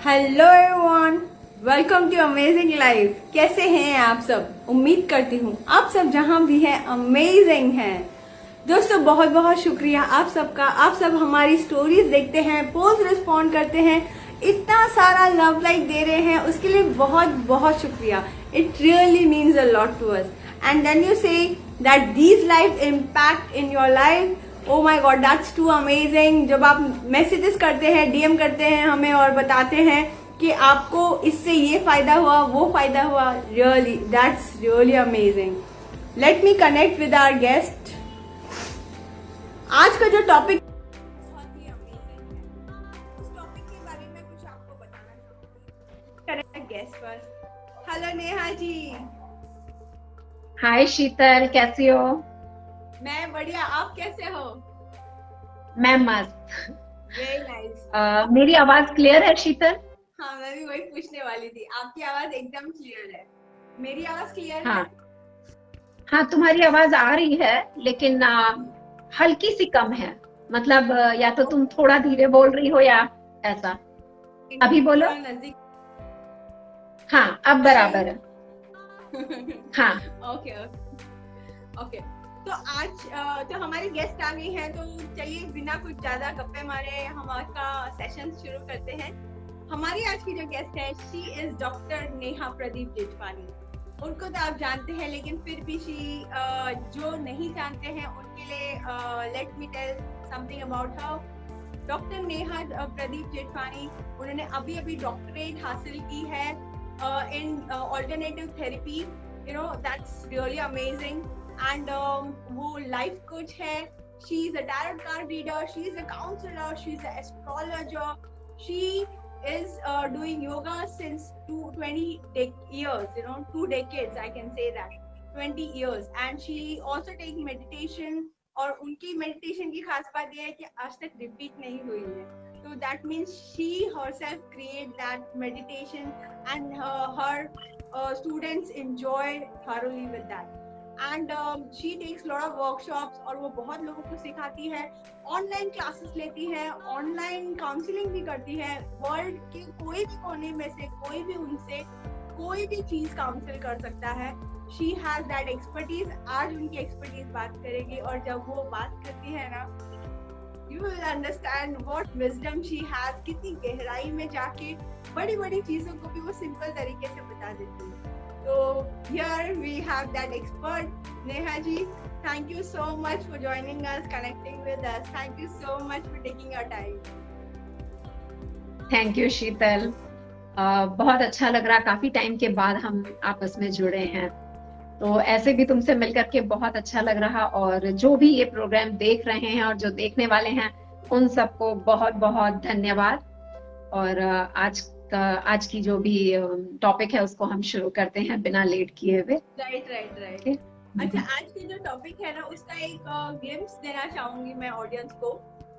Hello everyone, welcome to amazing life. कैसे हैं आप सब? उम्मीद करती हूँ आप सब जहाँ भी हैं अमेजिंग हैं। दोस्तों बहुत बहुत शुक्रिया आप सबका। आप सब हमारी स्टोरीज देखते हैं, पोस्ट रिस्पॉन्ड करते हैं, इतना सारा लव लाइक दे रहे हैं, उसके लिए बहुत बहुत शुक्रिया। It really means a lot to us. And then you say that these life impact in your life, oh my god, that's too amazing. जब आप मैसेजेस करते हैं, डीएम करते हैं हमें और बताते हैं कि आपको इससे ये फायदा हुआ, वो फायदा हुआ, really that's really amazing. Let me connect with our guest. आज का जो टॉपिक बहुत ही अमेजिंग है, उस टॉपिक के बारे में कुछ आपको बताना चाहूंगी। Connect guest first. Hello Neha ji. Hi Sheetal, कैसी हो? मैं बढ़िया, आप कैसे हो? मैं मस्त। Very nice. मेरी आवाज क्लियर है शीतल? हाँ, मैं भी वही पूछने वाली थी। आपकी आवाज एकदम क्लियर है। मेरी आवाज क्लियर हाँ है? हाँ, तुम्हारी आवाज आ रही है लेकिन हल्की सी कम है। मतलब या तो तुम थोड़ा धीरे बोल रही हो या ऐसा। अभी बोलो। थोड़ा नजदीक। हाँ, अब बराबर है। हाँ ओके ओके ओके। तो आज जो हमारे गेस्ट आ गए हैं, तो चलिए बिना कुछ ज्यादा गप्पे मारे हम आज का सेशन शुरू करते हैं। हमारी आज की जो गेस्ट है, she is doctor Neha Pradeep Jethwani. उनको तो आप जानते हैं, लेकिन फिर भी जो नहीं जानते हैं उनके लिए let me tell something about her. Doctor Neha Pradeep Jethwani, उन्होंने अभी अभी डॉक्टरेट हासिल की है in alternative therapy. You know that's really amazing. And वो लाइफ कोच है। She is a tarot card reader, she is a counsellor, she is a astrologer, she is doing yoga since 20 years, 2 decades, I can say that, 20 years. And she also take meditation, और उनकी meditation की खास बात ये है कि आज तक रिपीट नहीं हुई है। So that means she herself create that meditation and her students enjoy thoroughly with that. And she takes lot of workshops, और वो बहुत लोगों को सिखाती है, ऑनलाइन क्लासेस लेती है, ऑनलाइन काउंसलिंग भी करती है। वर्ल्ड के कोई भी कोने में से कोई भी उनसे कोई भी चीज काउंसिल कर सकता है। She has that expertise. आज उनकी एक्सपर्टीज बात करेगी, और जब वो बात करती है ना, you will understand what wisdom she has. कितनी गहराई में जाके बड़ी बड़ी चीजों को भी वो सिंपल तरीके से बता देती है। So here we have that expert, Neha ji. Thank you so much for joining us, connecting with us. Thank you so much for taking your time. Thank you Sheetal. बहुत अच्छा लग रहा, काफी टाइम के बाद हम आपस में जुड़े हैं, तो ऐसे भी तुमसे मिलकर के बहुत अच्छा लग रहा। और जो भी ये प्रोग्राम देख रहे हैं और जो देखने वाले हैं, उन सबको बहुत बहुत धन्यवाद। और आज की जो भी टॉपिक है उसको हम शुरू करते हैं बिना लेट किए हुए। राइट। अच्छा, आज की जो टॉपिक है ना, उसका एक ग्लिम्स देना चाहूंगी मैं ऑडियंस को।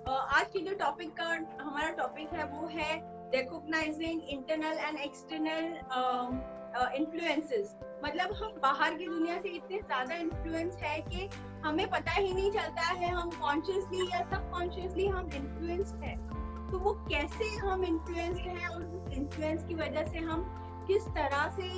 आज की जो टॉपिक का हमारा टॉपिक है वो है recognising internal and external influences. मतलब हम बाहर की दुनिया से इतने ज्यादा इन्फ्लुएंस है कि हमें पता ही नहीं चलता है, हम कॉन्शियसली या सबकॉन्शियसली हम इन्फ्लुएंस्ड है। तो वो कैसे हम इन्फ्लुएंस्ड हैं, और उस इन्फ्लुएंस की वजह से हम किस तरह से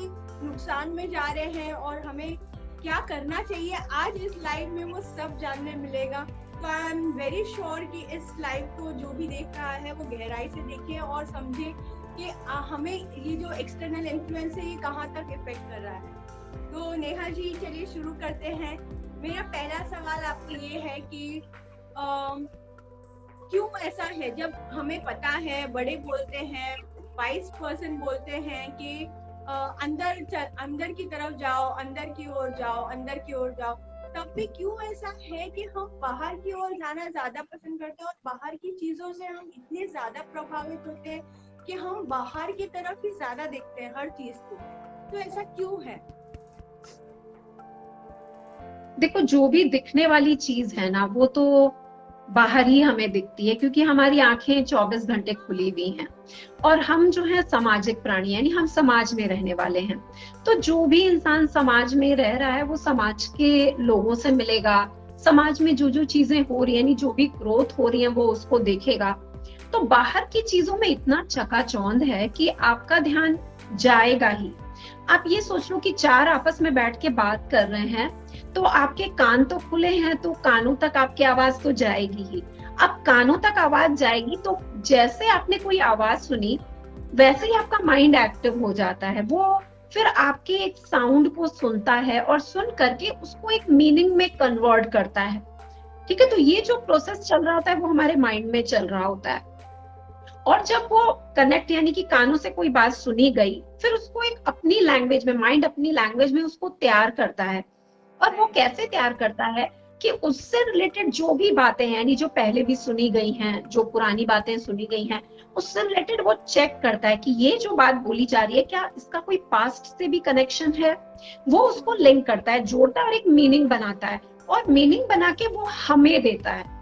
नुकसान में जा रहे हैं, और हमें क्या करना चाहिए आज इस लाइफ में, वो सब जानने मिलेगा। तो आई एम वेरी श्योर कि इस लाइफ को जो भी देख रहा है वो गहराई से देखे और समझे कि हमें ये जो एक्सटर्नल इन्फ्लुएंस है ये कहाँ तक इफेक्ट कर रहा है। तो नेहा जी, चलिए शुरू करते हैं। मेरा पहला सवाल आपको ये है कि क्यों ऐसा है, जब हमें पता है, बड़े बोलते हैं, वाइस पर्सन बोलते हैं कि अंदर की तरफ जाओ, अंदर की ओर जाओ, अंदर की ओर जाओ, तब भी क्यों ऐसा है कि हम बाहर की ओर जाना ज्यादा पसंद करते हैं, और बाहर की चीजों से हम इतने ज्यादा प्रभावित होते हैं कि हम बाहर की तरफ ही ज्यादा देखते हैं हर चीज को। तो ऐसा क्यों है? देखो, जो भी दिखने वाली चीज है ना, वो तो बाहर ही हमें दिखती है, क्योंकि हमारी आंखें 24 घंटे खुली हुई हैं, और हम जो है सामाजिक प्राणी, यानी हम समाज में रहने वाले हैं। तो जो भी इंसान समाज में रह रहा है वो समाज के लोगों से मिलेगा, समाज में जो जो चीजें हो रही है, यानी जो भी ग्रोथ हो रही है वो उसको देखेगा। तो बाहर की चीजों में इतना चकाचौंध है कि आपका ध्यान जाएगा ही। आप ये सोच लो कि चार आपस में बैठ के बात कर रहे हैं, तो आपके कान तो खुले हैं, तो कानों तक आपकी आवाज तो जाएगी ही। अब कानों तक आवाज जाएगी तो जैसे आपने कोई आवाज सुनी वैसे ही आपका माइंड एक्टिव हो जाता है। वो फिर आपके एक साउंड को सुनता है और सुन करके उसको एक मीनिंग में कन्वर्ट करता है। ठीक है, तो ये जो प्रोसेस चल रहा होता है वो हमारे माइंड में चल रहा होता है। और जब वो कनेक्ट, यानी कि कानों से कोई बात सुनी गई, फिर उसको एक अपनी लैंग्वेज में, माइंड अपनी लैंग्वेज में उसको तैयार करता है। और वो कैसे तैयार करता है कि उससे रिलेटेड जो भी बातें हैं, यानी जो पहले भी सुनी गई हैं, जो पुरानी बातें सुनी गई हैं, उससे रिलेटेड वो चेक करता है कि ये जो बात बोली जा रही है क्या इसका कोई पास्ट से भी कनेक्शन है। वो उसको लिंक करता है, जोड़ता है और एक मीनिंग बनाता है, और मीनिंग बना के वो हमें देता है।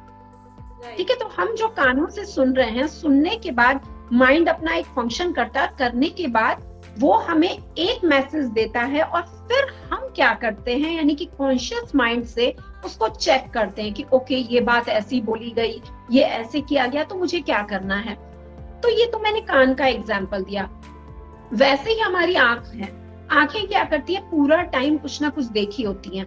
ठीक है, तो हम जो कानों से सुन रहे हैं, सुनने के बाद माइंड अपना एक फंक्शन करता है, करने के बाद वो हमें एक मैसेज देता है, और फिर हम क्या करते हैं, यानी कि कॉन्शियस माइंड से उसको चेक करते हैं कि ओके ये बात ऐसी बोली गई, ये ऐसे किया गया, तो मुझे क्या करना है। तो ये तो मैंने कान का एग्जाम्पल दिया। वैसे ही हमारी आंख है, आंखें क्या करती है, पूरा टाइम कुछ ना कुछ देखी होती हैं,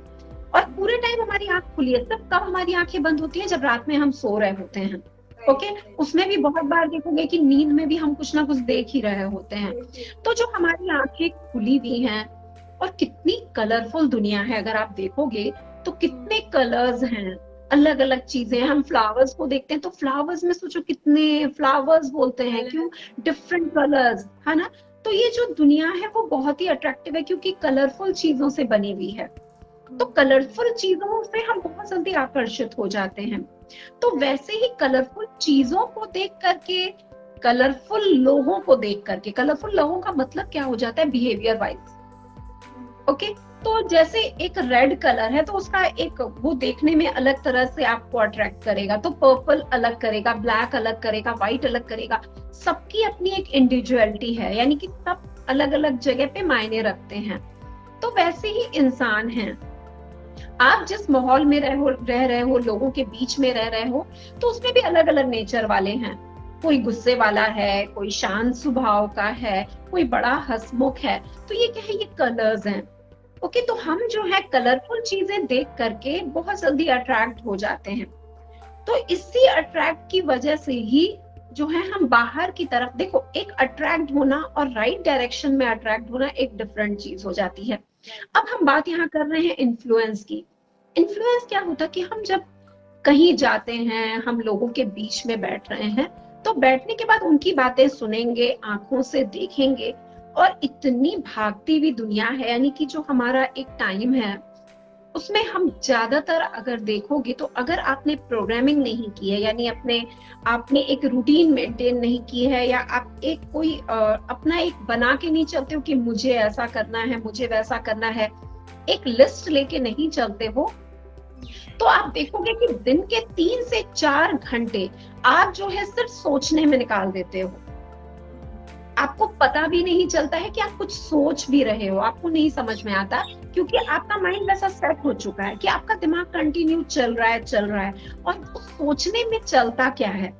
और पूरे टाइम हमारी आंख खुली है। तब कब हमारी आंखें बंद होती है, जब रात में हम सो रहे होते हैं। ओके, उसमें भी बहुत बार देखोगे कि नींद में भी हम कुछ ना कुछ देख ही रहे होते हैं। तो जो हमारी आंखें खुली हुई हैं, और कितनी कलरफुल दुनिया है, अगर आप देखोगे तो कितने कलर्स हैं, अलग अलग चीजें। हम फ्लावर्स को देखते हैं तो फ्लावर्स में सोचो कितने फ्लावर्स बोलते हैं, क्यों, डिफरेंट कलर्स, है ना। तो ये जो दुनिया है वो बहुत ही अट्रैक्टिव है, क्योंकि कलरफुल चीजों से बनी हुई है। तो कलरफुल चीजों से हम बहुत जल्दी आकर्षित हो जाते हैं। तो वैसे ही कलरफुल चीजों को देख करके, कलरफुल लोगों को देख करके, कलरफुल लोगों का मतलब क्या हो जाता है बिहेवियर वाइज। ओके, तो जैसे एक रेड कलर है तो उसका एक वो देखने में अलग तरह से आपको अट्रैक्ट करेगा, तो पर्पल अलग करेगा, ब्लैक अलग करेगा, व्हाइट अलग करेगा। सबकी अपनी एक इंडिविजुअलिटी है, यानी कि सब अलग अलग जगह पे मायने रखते हैं। तो वैसे ही इंसान हैं, आप जिस माहौल में रह रहे हो, लोगों के बीच में रह रहे हो, तो उसमें भी अलग अलग नेचर वाले हैं। कोई गुस्से वाला है, कोई शांत स्वभाव का है, कोई बड़ा हंसमुख है। तो ये क्या है, ये कलर्स हैं। ओके, तो हम जो है कलरफुल चीजें देख करके बहुत जल्दी अट्रैक्ट हो जाते हैं। तो इसी अट्रैक्ट की वजह से ही जो है हम बाहर की तरफ, देखो एक अट्रैक्ट होना और राइट डायरेक्शन में अट्रैक्ट होना एक डिफरेंट चीज हो जाती है। अब हम बात यहाँ कर रहे हैं इन्फ्लुएंस की। इन्फ्लुएंस क्या होता है कि हम जब कहीं जाते हैं, हम लोगों के बीच में बैठ रहे हैं, तो बैठने के बाद उनकी बातें सुनेंगे, आंखों से देखेंगे, और इतनी भागती हुई दुनिया है, यानी कि जो हमारा एक टाइम है उसमें हम ज्यादातर अगर देखोगे तो, अगर आपने प्रोग्रामिंग नहीं की है, यानी आपने एक रूटीन मेंटेन नहीं की है, या आप एक कोई अपना एक बना के नहीं चलते हो कि मुझे ऐसा करना है, मुझे वैसा करना है, एक लिस्ट लेके नहीं चलते हो, तो आप देखोगे कि दिन के 3 से 4 घंटे आप जो है सिर्फ सोचने में निकाल देते हो। आपको पता भी नहीं चलता है कि आप कुछ सोच भी रहे हो, आपको नहीं समझ में आता, क्योंकि आपका माइंड वैसा सेट हो चुका है कि आपका दिमाग कंटिन्यू चल रहा है। और उस सोचने में चलता क्या है,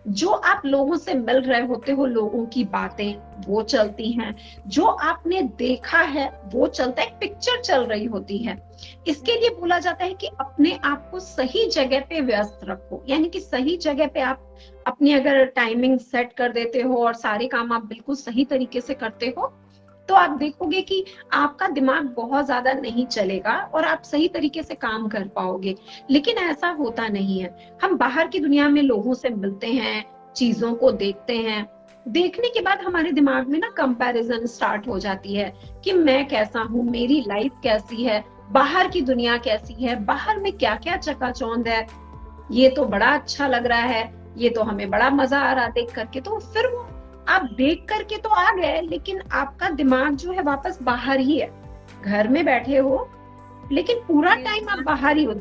जो आप लोगों से मिल रहे होते हो, लोगों की बातें वो चलती हैं, जो आपने देखा है वो चलता है, एक पिक्चर चल रही होती है। इसके लिए बोला जाता है कि अपने आप को सही जगह पे व्यस्त रखो, यानी कि सही जगह पे आप अपनी अगर टाइमिंग सेट कर देते हो और सारे काम आप बिल्कुल सही तरीके से करते हो, तो आप देखोगे कि आपका दिमाग बहुत ज्यादा नहीं चलेगा और आप सही तरीके से काम कर पाओगे। लेकिन ऐसा होता नहीं है। हम बाहर की दुनिया में लोगों से मिलते हैं, चीजों को देखते हैं, देखने के बाद हमारे दिमाग में ना कंपैरिजन स्टार्ट हो जाती है कि मैं कैसा हूँ, मेरी लाइफ कैसी है, बाहर की दुनिया कैसी है, बाहर में क्या क्या चकाचौंध है, ये तो बड़ा अच्छा लग रहा है, ये तो हमें बड़ा मजा आ रहा देख करके। तो फिर वो आप देख करके तो आ गए, लेकिन आपका दिमाग जो है वापस बाहर ही है। घर में बैठे हो लेकिन पूरा टाइम आप बाहर ही हो,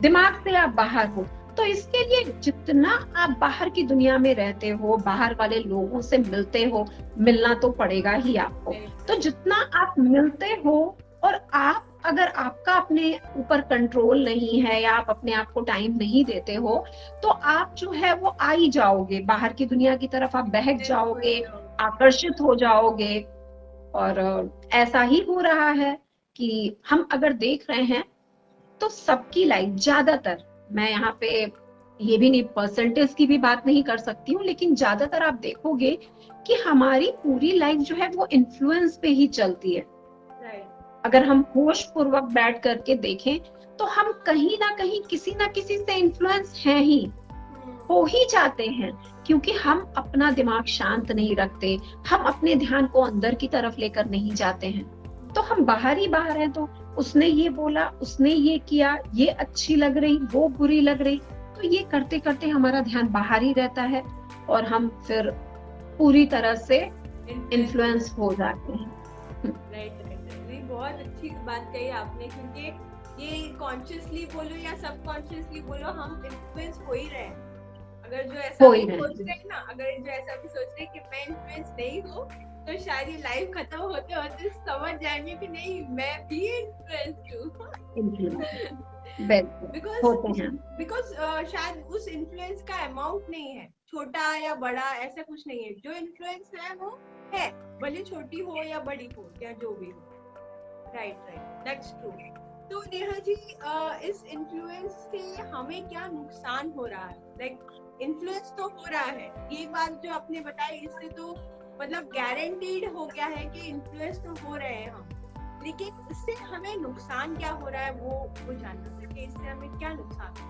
दिमाग से आप बाहर हो। तो इसके लिए जितना आप बाहर की दुनिया में रहते हो, बाहर वाले लोगों से मिलते हो, मिलना तो पड़ेगा ही आपको। तो जितना आप मिलते हो और आप अगर आपका अपने ऊपर कंट्रोल नहीं है या आप अपने आप को टाइम नहीं देते हो, तो आप जो है वो आ ही जाओगे बाहर की दुनिया की तरफ, आप बहक जाओगे, आकर्षित हो जाओगे। और ऐसा ही हो रहा है कि हम अगर देख रहे हैं तो सबकी लाइफ, ज्यादातर, मैं यहाँ पे ये भी नहीं, परसेंटेज की भी बात नहीं कर सकती हूँ, लेकिन ज्यादातर आप देखोगे कि हमारी पूरी लाइफ जो है वो इन्फ्लुएंस पे ही चलती है। अगर हम होश पूर्वक बैठ करके देखें तो हम कहीं ना कहीं किसी ना किसी से इन्फ्लुएंस हैं ही, हो ही जाते हैं, क्योंकि हम अपना दिमाग शांत नहीं रखते, हम अपने ध्यान को अंदर की तरफ लेकर नहीं जाते हैं। तो हम बाहर ही बाहर हैं, तो उसने ये बोला, उसने ये किया, ये अच्छी लग रही, वो बुरी लग रही, तो ये करते करते हमारा ध्यान बाहर ही रहता है और हम फिर पूरी तरह से इन्फ्लुएंस हो जाते हैं। राइट, बहुत अच्छी बात कही आपने, क्योंकि ये कॉन्शियसली बोलो या सबकॉन्शियसली बोलो, हम इन्फ्लुएंस हो ही रहे हैं। अगर जो ऐसा भी सोच रहे हैं ना, अगर जो ऐसा भी सोच रहे हैं कि मैं इन्फ्लुएंस नहीं हूँ, तो शायद ये लाइफ खत्म होते होते समझ जाएंगे कि नहीं, मैं भी इन्फ्लुएंस हूँ। बिकॉज शायद उस इन्फ्लुएंस का अमाउंट नहीं है, छोटा या बड़ा ऐसा कुछ नहीं है। जो इन्फ्लुएंस है वो है, भले छोटी हो या बड़ी हो या जो भी हो। Right, that's true. तो नेहा जी, इस इन्फ्लुएंस से हमें क्या नुकसान हो रहा है? लाइक इन्फ्लुएंस तो हो रहा है, ये बात जो आपने बताई, इससे तो मतलब गारंटीड हो गया है कि इन्फ्लुएंस तो हो रहे हैं हम, लेकिन इससे हमें नुकसान क्या हो रहा है वो जानना है कि इससे हमें क्या नुकसान है।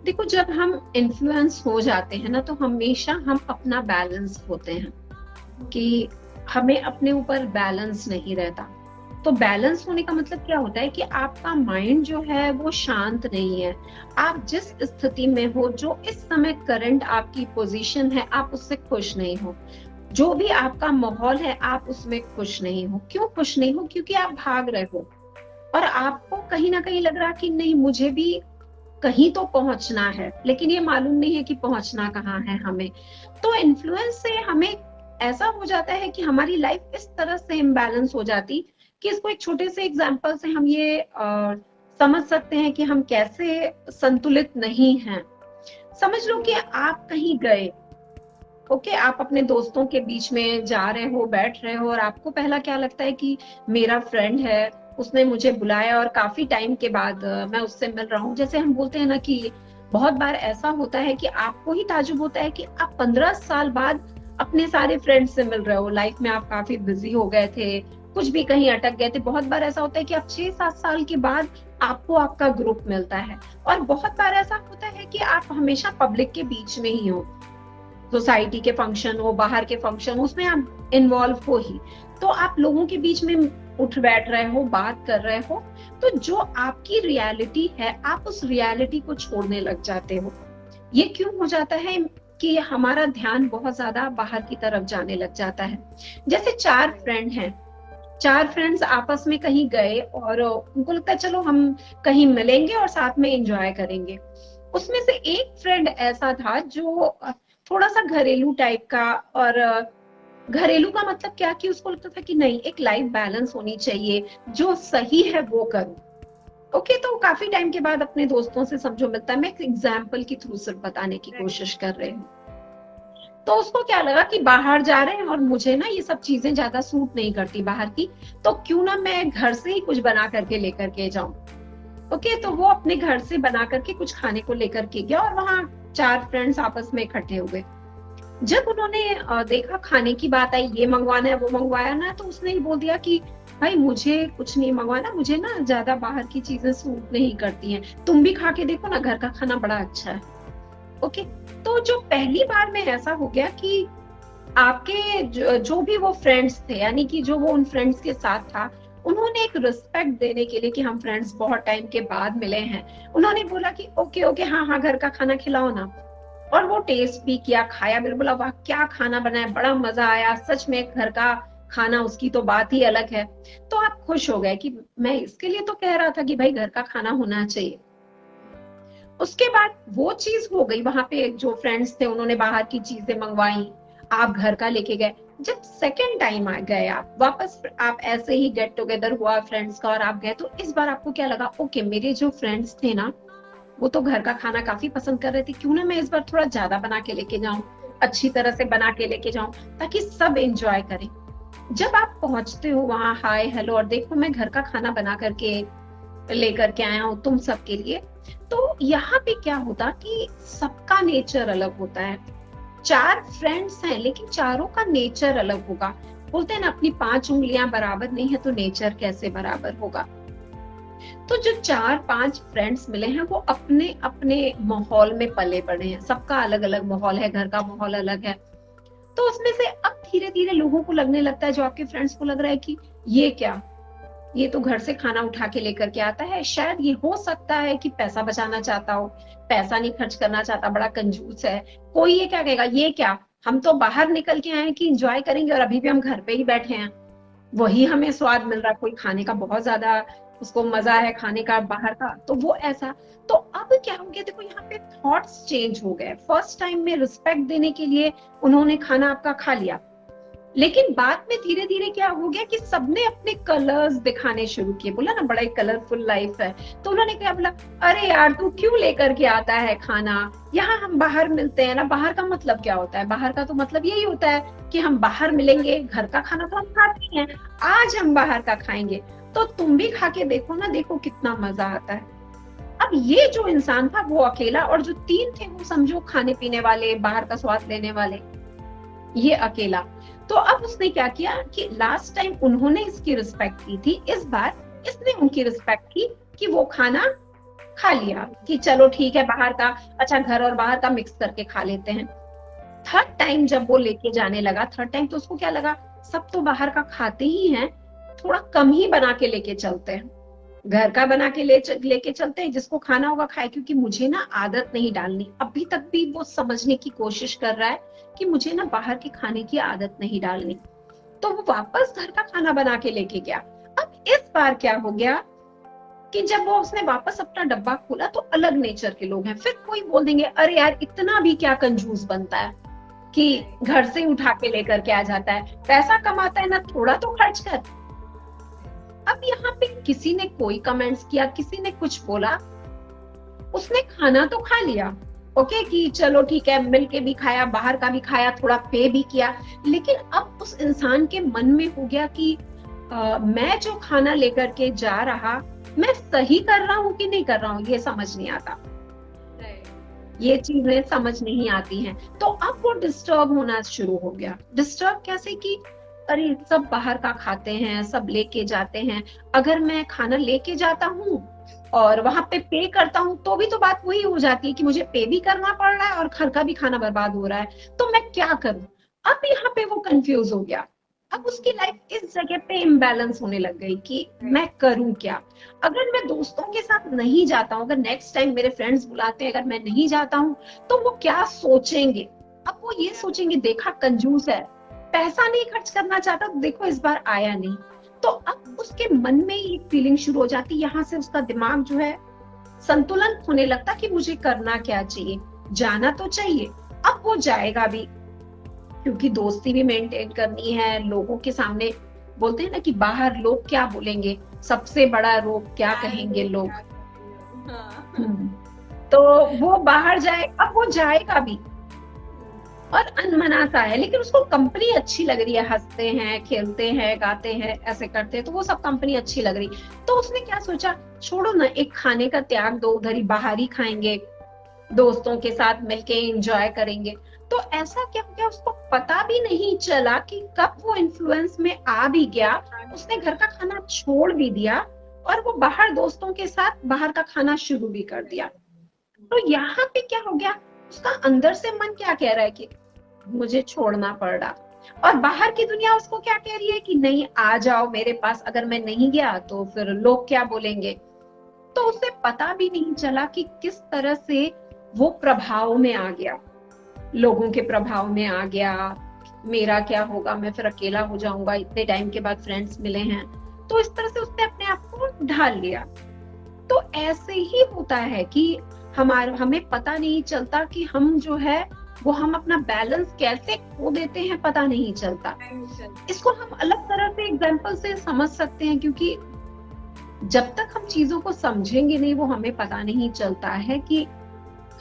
देखो, जब हम इन्फ्लुएंस हो जाते हैं ना, तो हमेशा हम अपना बैलेंस होते हैं कि हमें अपने ऊपर बैलेंस नहीं रहता। तो बैलेंस होने का मतलब क्या होता है कि आपका माइंड जो है वो शांत नहीं है। आप जिस स्थिति में हो, जो इस समय करंट आपकी पोजीशन है, आप उससे खुश नहीं हो। जो भी आपका माहौल है, आप उसमें खुश नहीं हो। क्यों खुश नहीं हो? क्योंकि आप भाग रहे हो और आपको कहीं ना कहीं लग रहा कि नहीं, मुझे भी कहीं तो पहुंचना है, लेकिन ये मालूम नहीं है कि पहुंचना कहाँ है हमें। तो इन्फ्लुएंस से हमें ऐसा हो जाता है कि हमारी लाइफ इस तरह से इम्बैलेंस हो जाती कि इसको एक छोटे से एग्जांपल से हम ये समझ सकते हैं कि हम कैसे संतुलित नहीं हैं। समझ लो कि आप कहीं गए, ओके, आप अपने दोस्तों के बीच में जा रहे हो, बैठ रहे हो, और आपको पहला क्या लगता है कि मेरा फ्रेंड है, उसने मुझे बुलाया और काफी टाइम के बाद मैं उससे मिल रहा हूँ। जैसे हम बोलते हैं ना कि बहुत बार ऐसा होता है कि आपको ही ताजुब होता है कि आप 15 साल बाद अपने सारे फ्रेंड्स से मिल रहे हो। लाइफ में आप काफी बिजी हो गए थे, कुछ भी कहीं अटक गए थे। बहुत बार ऐसा होता है कि आप 6-7 साल के बाद आपको आपका ग्रुप मिलता है। और बहुत बार ऐसा होता है कि आप हमेशा पब्लिक के बीच में ही हो, सोसाइटी के फंक्शन हो, बाहर के फंक्शन, उसमें आप इन्वॉल्व हो ही, तो आप लोगों के बीच में उठ बैठ रहे हो, बात कर रहे हो, तो जो आपकी रियलिटी है, आप उस रियलिटी को छोड़ने लग जाते हो। ये क्यों हो जाता है कि हमारा ध्यान बहुत ज्यादा बाहर की तरफ जाने लग जाता है। जैसे 4 फ्रेंड हैं, 4 फ्रेंड्स आपस में कहीं गए और उनको लगता है चलो हम कहीं मिलेंगे और साथ में एंजॉय करेंगे। उसमें से एक फ्रेंड ऐसा था जो थोड़ा सा घरेलू टाइप का, और घरेलू का मतलब क्या कि उसको लगता था कि नहीं, एक लाइफ बैलेंस होनी चाहिए, जो सही है वो करूं। ओके, तो काफी टाइम के बाद अपने दोस्तों से समझो मिलता है। मैं एक एग्जाम्पल के थ्रू सिर्फ बताने की कोशिश कर रही हूँ। तो उसको क्या लगा कि बाहर जा रहे हैं और मुझे ना ये सब चीजें ज्यादा सूट नहीं करती बाहर की, तो क्यों ना मैं घर से ही कुछ बना करके लेकर के जाऊं। ओके, तो वो अपने घर से बना करके कुछ खाने को लेकर के गया और वहां 4 फ्रेंड्स आपस में इकट्ठे हुए। जब उन्होंने देखा खाने की बात आई, ये मंगवाना है वो मंगवाया ना, तो उसने ही बोल दिया कि भाई मुझे कुछ नहीं मंगवाना, मुझे ना ज्यादा बाहर की चीजें सूट नहीं करती हैं, तुम भी खा के देखो ना, घर का खाना बड़ा अच्छा है। ओके, तो जो पहली बार में ऐसा हो गया कि आपके जो भी वो फ्रेंड्स थे, यानी कि जो वो उन फ्रेंड्स के साथ था, उन्होंने एक रिस्पेक्ट देने के लिए कि हम फ्रेंड्स बहुत टाइम के बाद मिले हैं, उन्होंने बोला कि ओके ओके, हाँ हाँ, घर का खाना खिलाओ ना। और वो टेस्ट भी किया, खाया, मेरे बोला वाह क्या खाना बनाया, बड़ा मजा आया, सच में घर का खाना उसकी तो बात ही अलग है। तो आप खुश हो गए कि मैं इसके लिए तो कह रहा था कि भाई घर का खाना होना चाहिए। उसके बाद वो चीज हो गई, वहां पे जो फ्रेंड्स थे उन्होंने बाहर की चीजें मंगवाई, आप घर का लेके गए। जब सेकेंड टाइम आ गए आप वापस, आप ऐसे ही गेट टुगेदर हुआ फ्रेंड्स का और आप गए, तो इस बार आपको क्या लगा, ओके मेरे जो फ्रेंड्स थे ना वो तो घर का खाना काफी पसंद कर रहे थे, क्यों ना मैं इस बार थोड़ा ज्यादा बना के लेके जाऊं, अच्छी तरह से बना के लेके जाऊं ताकि सब एंजॉय करें। जब आप पहुंचते हो वहां, हाय हेलो, और देखो मैं घर का खाना बना करके लेकर के आया हूँ तुम सबके लिए, तो यहाँ पे क्या होता कि सबका नेचर अलग होता है। 4 फ्रेंड्स हैं लेकिन चारों का नेचर अलग होगा। बोलते हैं ना, अपनी 5 उंगलियां बराबर नहीं है तो नेचर कैसे बराबर होगा। तो जो 4-5 फ्रेंड्स मिले हैं वो अपने अपने माहौल में पले बड़े हैं, सबका अलग अलग माहौल है, घर का माहौल अलग है। तो उसमें से अब धीरे धीरे लोगों को लगने लगता है, जो आपके फ्रेंड्स को लग रहा है कि ये क्या, ये तो घर से खाना उठा के लेकर के आता है, शायद ये हो सकता है कि पैसा बचाना चाहता हो, पैसा नहीं खर्च करना चाहता, बड़ा कंजूस है। कोई ये क्या कहेगा, ये क्या, हम तो बाहर निकल के आए कि एंजॉय करेंगे और अभी भी हम घर पे ही बैठे हैं, वही हमें स्वाद मिल रहा है, कोई खाने का बहुत ज्यादा उसको मजा है खाने का बाहर का, तो वो ऐसा। तो अब क्या हो गया, देखो यहाँ पे थॉट्स चेंज हो गए। फर्स्ट टाइम में रिस्पेक्ट देने के लिए उन्होंने खाना आपका खा लिया, लेकिन बाद में धीरे धीरे क्या हो गया कि सबने अपने कलर्स दिखाने शुरू किए। बोला ना बड़ा ही कलरफुल लाइफ है, तो उन्होंने क्या बोला, अरे यार तू क्यों लेकर के आता है खाना, यहाँ हम बाहर मिलते हैं ना। बाहर का मतलब क्या होता है, बाहर का तो मतलब यही होता है कि हम बाहर मिलेंगे, घर का खाना तो हम खाते ही हैं, आज हम बाहर का खाएंगे, तो तुम भी खा के देखो ना, देखो कितना मजा आता है। अब ये जो इंसान था वो अकेला, और जो 3 थे वो समझो खाने पीने वाले, बाहर का स्वाद लेने वाले, ये अकेला। तो अब उसने क्या किया कि लास्ट टाइम उन्होंने इसकी रिस्पेक्ट की थी, इस बार इसने उनकी रिस्पेक्ट की कि वो खाना खा लिया कि चलो ठीक है बाहर का, अच्छा घर और बाहर का मिक्स करके खा लेते हैं। थर्ड टाइम जब वो लेके जाने लगा, थर्ड टाइम तो उसको क्या लगा, सब तो बाहर का खाते ही हैं, थोड़ा कम ही बना के लेके चलते हैं, घर का बना के लेके चलते हैं, जिसको खाना होगा खाए, क्योंकि मुझे ना आदत नहीं डालनी। अभी तक भी वो समझने की कोशिश कर रहा है कि मुझे ना बाहर के खाने की आदत नहीं डालनी। तो वो वापस घर का खाना बना के लेके गया। अब इस बार क्या हो गया कि जब वो उसने वापस अपना डब्बा खोला तो अलग नेचर के लोग हैं। फिर कोई बोल देंगे, अरे यार इतना भी क्या कंजूस बनता है कि घर से उठा के लेकर के आ जाता है, पैसा कमाता है ना, थोड़ा तो खर्च कर। अब यहाँ पे किसी ने कोई कमेंट्स किया, किसी ने कुछ बोला, उसने खाना तो खा लिया, ओके कि चलो ठीक है, मिल के भी खाया, बाहर का भी खाया, थोड़ा पे भी किया, लेकिन अब उस इंसान के मन में हो गया कि मैं जो खाना लेकर के जा रहा, मैं सही कर रहा हूँ कि नहीं कर रहा हूँ, ये समझ नहीं आता, ये चीजें समझ नहीं आती हैं। तो अब वो डिस्टर्ब होना शुरू हो गया। डिस्टर्ब कैसे कि अरे सब बाहर का खाते हैं, सब लेके जाते हैं, अगर मैं खाना लेके जाता हूँ और वहां पे करता हूँ तो भी तो बात वही हो जाती है कि मुझे पे भी करना पड़ रहा है और घर का भी खाना बर्बाद हो रहा है, तो मैं क्या करूं। अब यहाँ पे वो कंफ्यूज हो गया। अब उसकी लाइफ इस जगह पे इम्बैलेंस होने लग गई कि मैं करूं क्या। अगर मैं दोस्तों के साथ नहीं जाता हूँ, अगर नेक्स्ट टाइम मेरे फ्रेंड्स बुलाते हैं, अगर मैं नहीं जाता हूँ तो वो क्या सोचेंगे। अब वो ये सोचेंगे, देखा कंजूस है, पैसा नहीं खर्च करना चाहता, देखो इस बार आया नहीं। तो अब उसके मन में एक फीलिंग शुरू हो जाती, यहाँ से उसका दिमाग जो है संतुलन होने लगता कि मुझे करना क्या चाहिए, जाना तो चाहिए। अब वो जाएगा भी, क्योंकि दोस्ती भी मेंटेन करनी है, लोगों के सामने बोलते हैं ना कि बाहर लोग क्या बोलेंगे, सबसे बड़ा रोग क्या कहेंगे लोग। तो वो बाहर जाए, अब वो जाएगा भी और अनमना सा है, लेकिन उसको कंपनी अच्छी लग रही है, हंसते हैं, खेलते हैं, गाते हैं, ऐसे करते हैं, तो वो सब कंपनी अच्छी लग रही। तो उसने क्या सोचा, छोड़ो ना, एक खाने का त्याग दो, उधर ही बाहर ही खाएंगे, दोस्तों के साथ मिलके एंजॉय करेंगे। तो ऐसा क्या हो गया, उसको पता भी नहीं चला कि कब वो इन्फ्लुएंस में आ भी गया, उसने घर का खाना छोड़ भी दिया और वो बाहर दोस्तों के साथ बाहर का खाना शुरू भी कर दिया। तो यहाँ पे क्या हो गया, उसका अंदर से मन क्या कह रहा है कि मुझे छोड़ना पड़ रहा, और बाहर की दुनिया उसको क्या कह रही है कि नहीं आ जाओ मेरे पास, अगर मैं नहीं गया तो फिर लोग क्या बोलेंगे। तो उसे पता भी नहीं चला कि किस तरह से वो प्रभाव में आ गया, लोगों के प्रभाव में आ गया। मेरा क्या होगा, मैं फिर अकेला हो जाऊंगा, इतने टाइम के बाद फ्रेंड्स मिले हैं। तो इस तरह से उसने अपने आप को ढाल लिया। तो ऐसे ही होता है कि हमें पता नहीं चलता कि हम जो है वो हम अपना बैलेंस कैसे खो देते हैं पता नहीं चलता। इसको हम अलग तरह से एग्जाम्पल से समझ सकते हैं, क्योंकि जब तक हम चीजों को समझेंगे नहीं वो हमें पता नहीं चलता है कि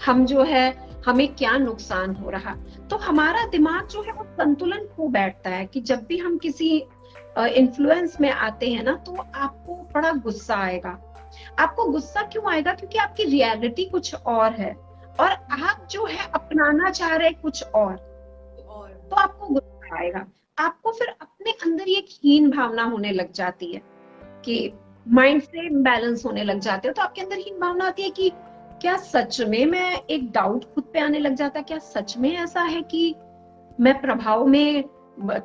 हम जो है हमें क्या नुकसान हो रहा। तो हमारा दिमाग जो है वो संतुलन खो बैठता है कि जब भी हम किसी इन्फ्लुएंस में आते हैं ना, तो आपको बड़ा गुस्सा आएगा। आपको गुस्सा क्यों आएगा? क्योंकि आपकी रियलिटी कुछ और है और आप जो है अपनाना चाह रहे कुछ और, तो आपको गुस्सा आएगा। आपको फिर अपने अंदर ये हीन भावना होने लग जाती है कि माइंड से इम्बैलेंस होने लग जाते हो, तो आपके अंदर हीन भावना आती है कि क्या सच में, मैं एक डाउट खुद पे आने लग जाता है, क्या सच में ऐसा है कि मैं प्रभाव में,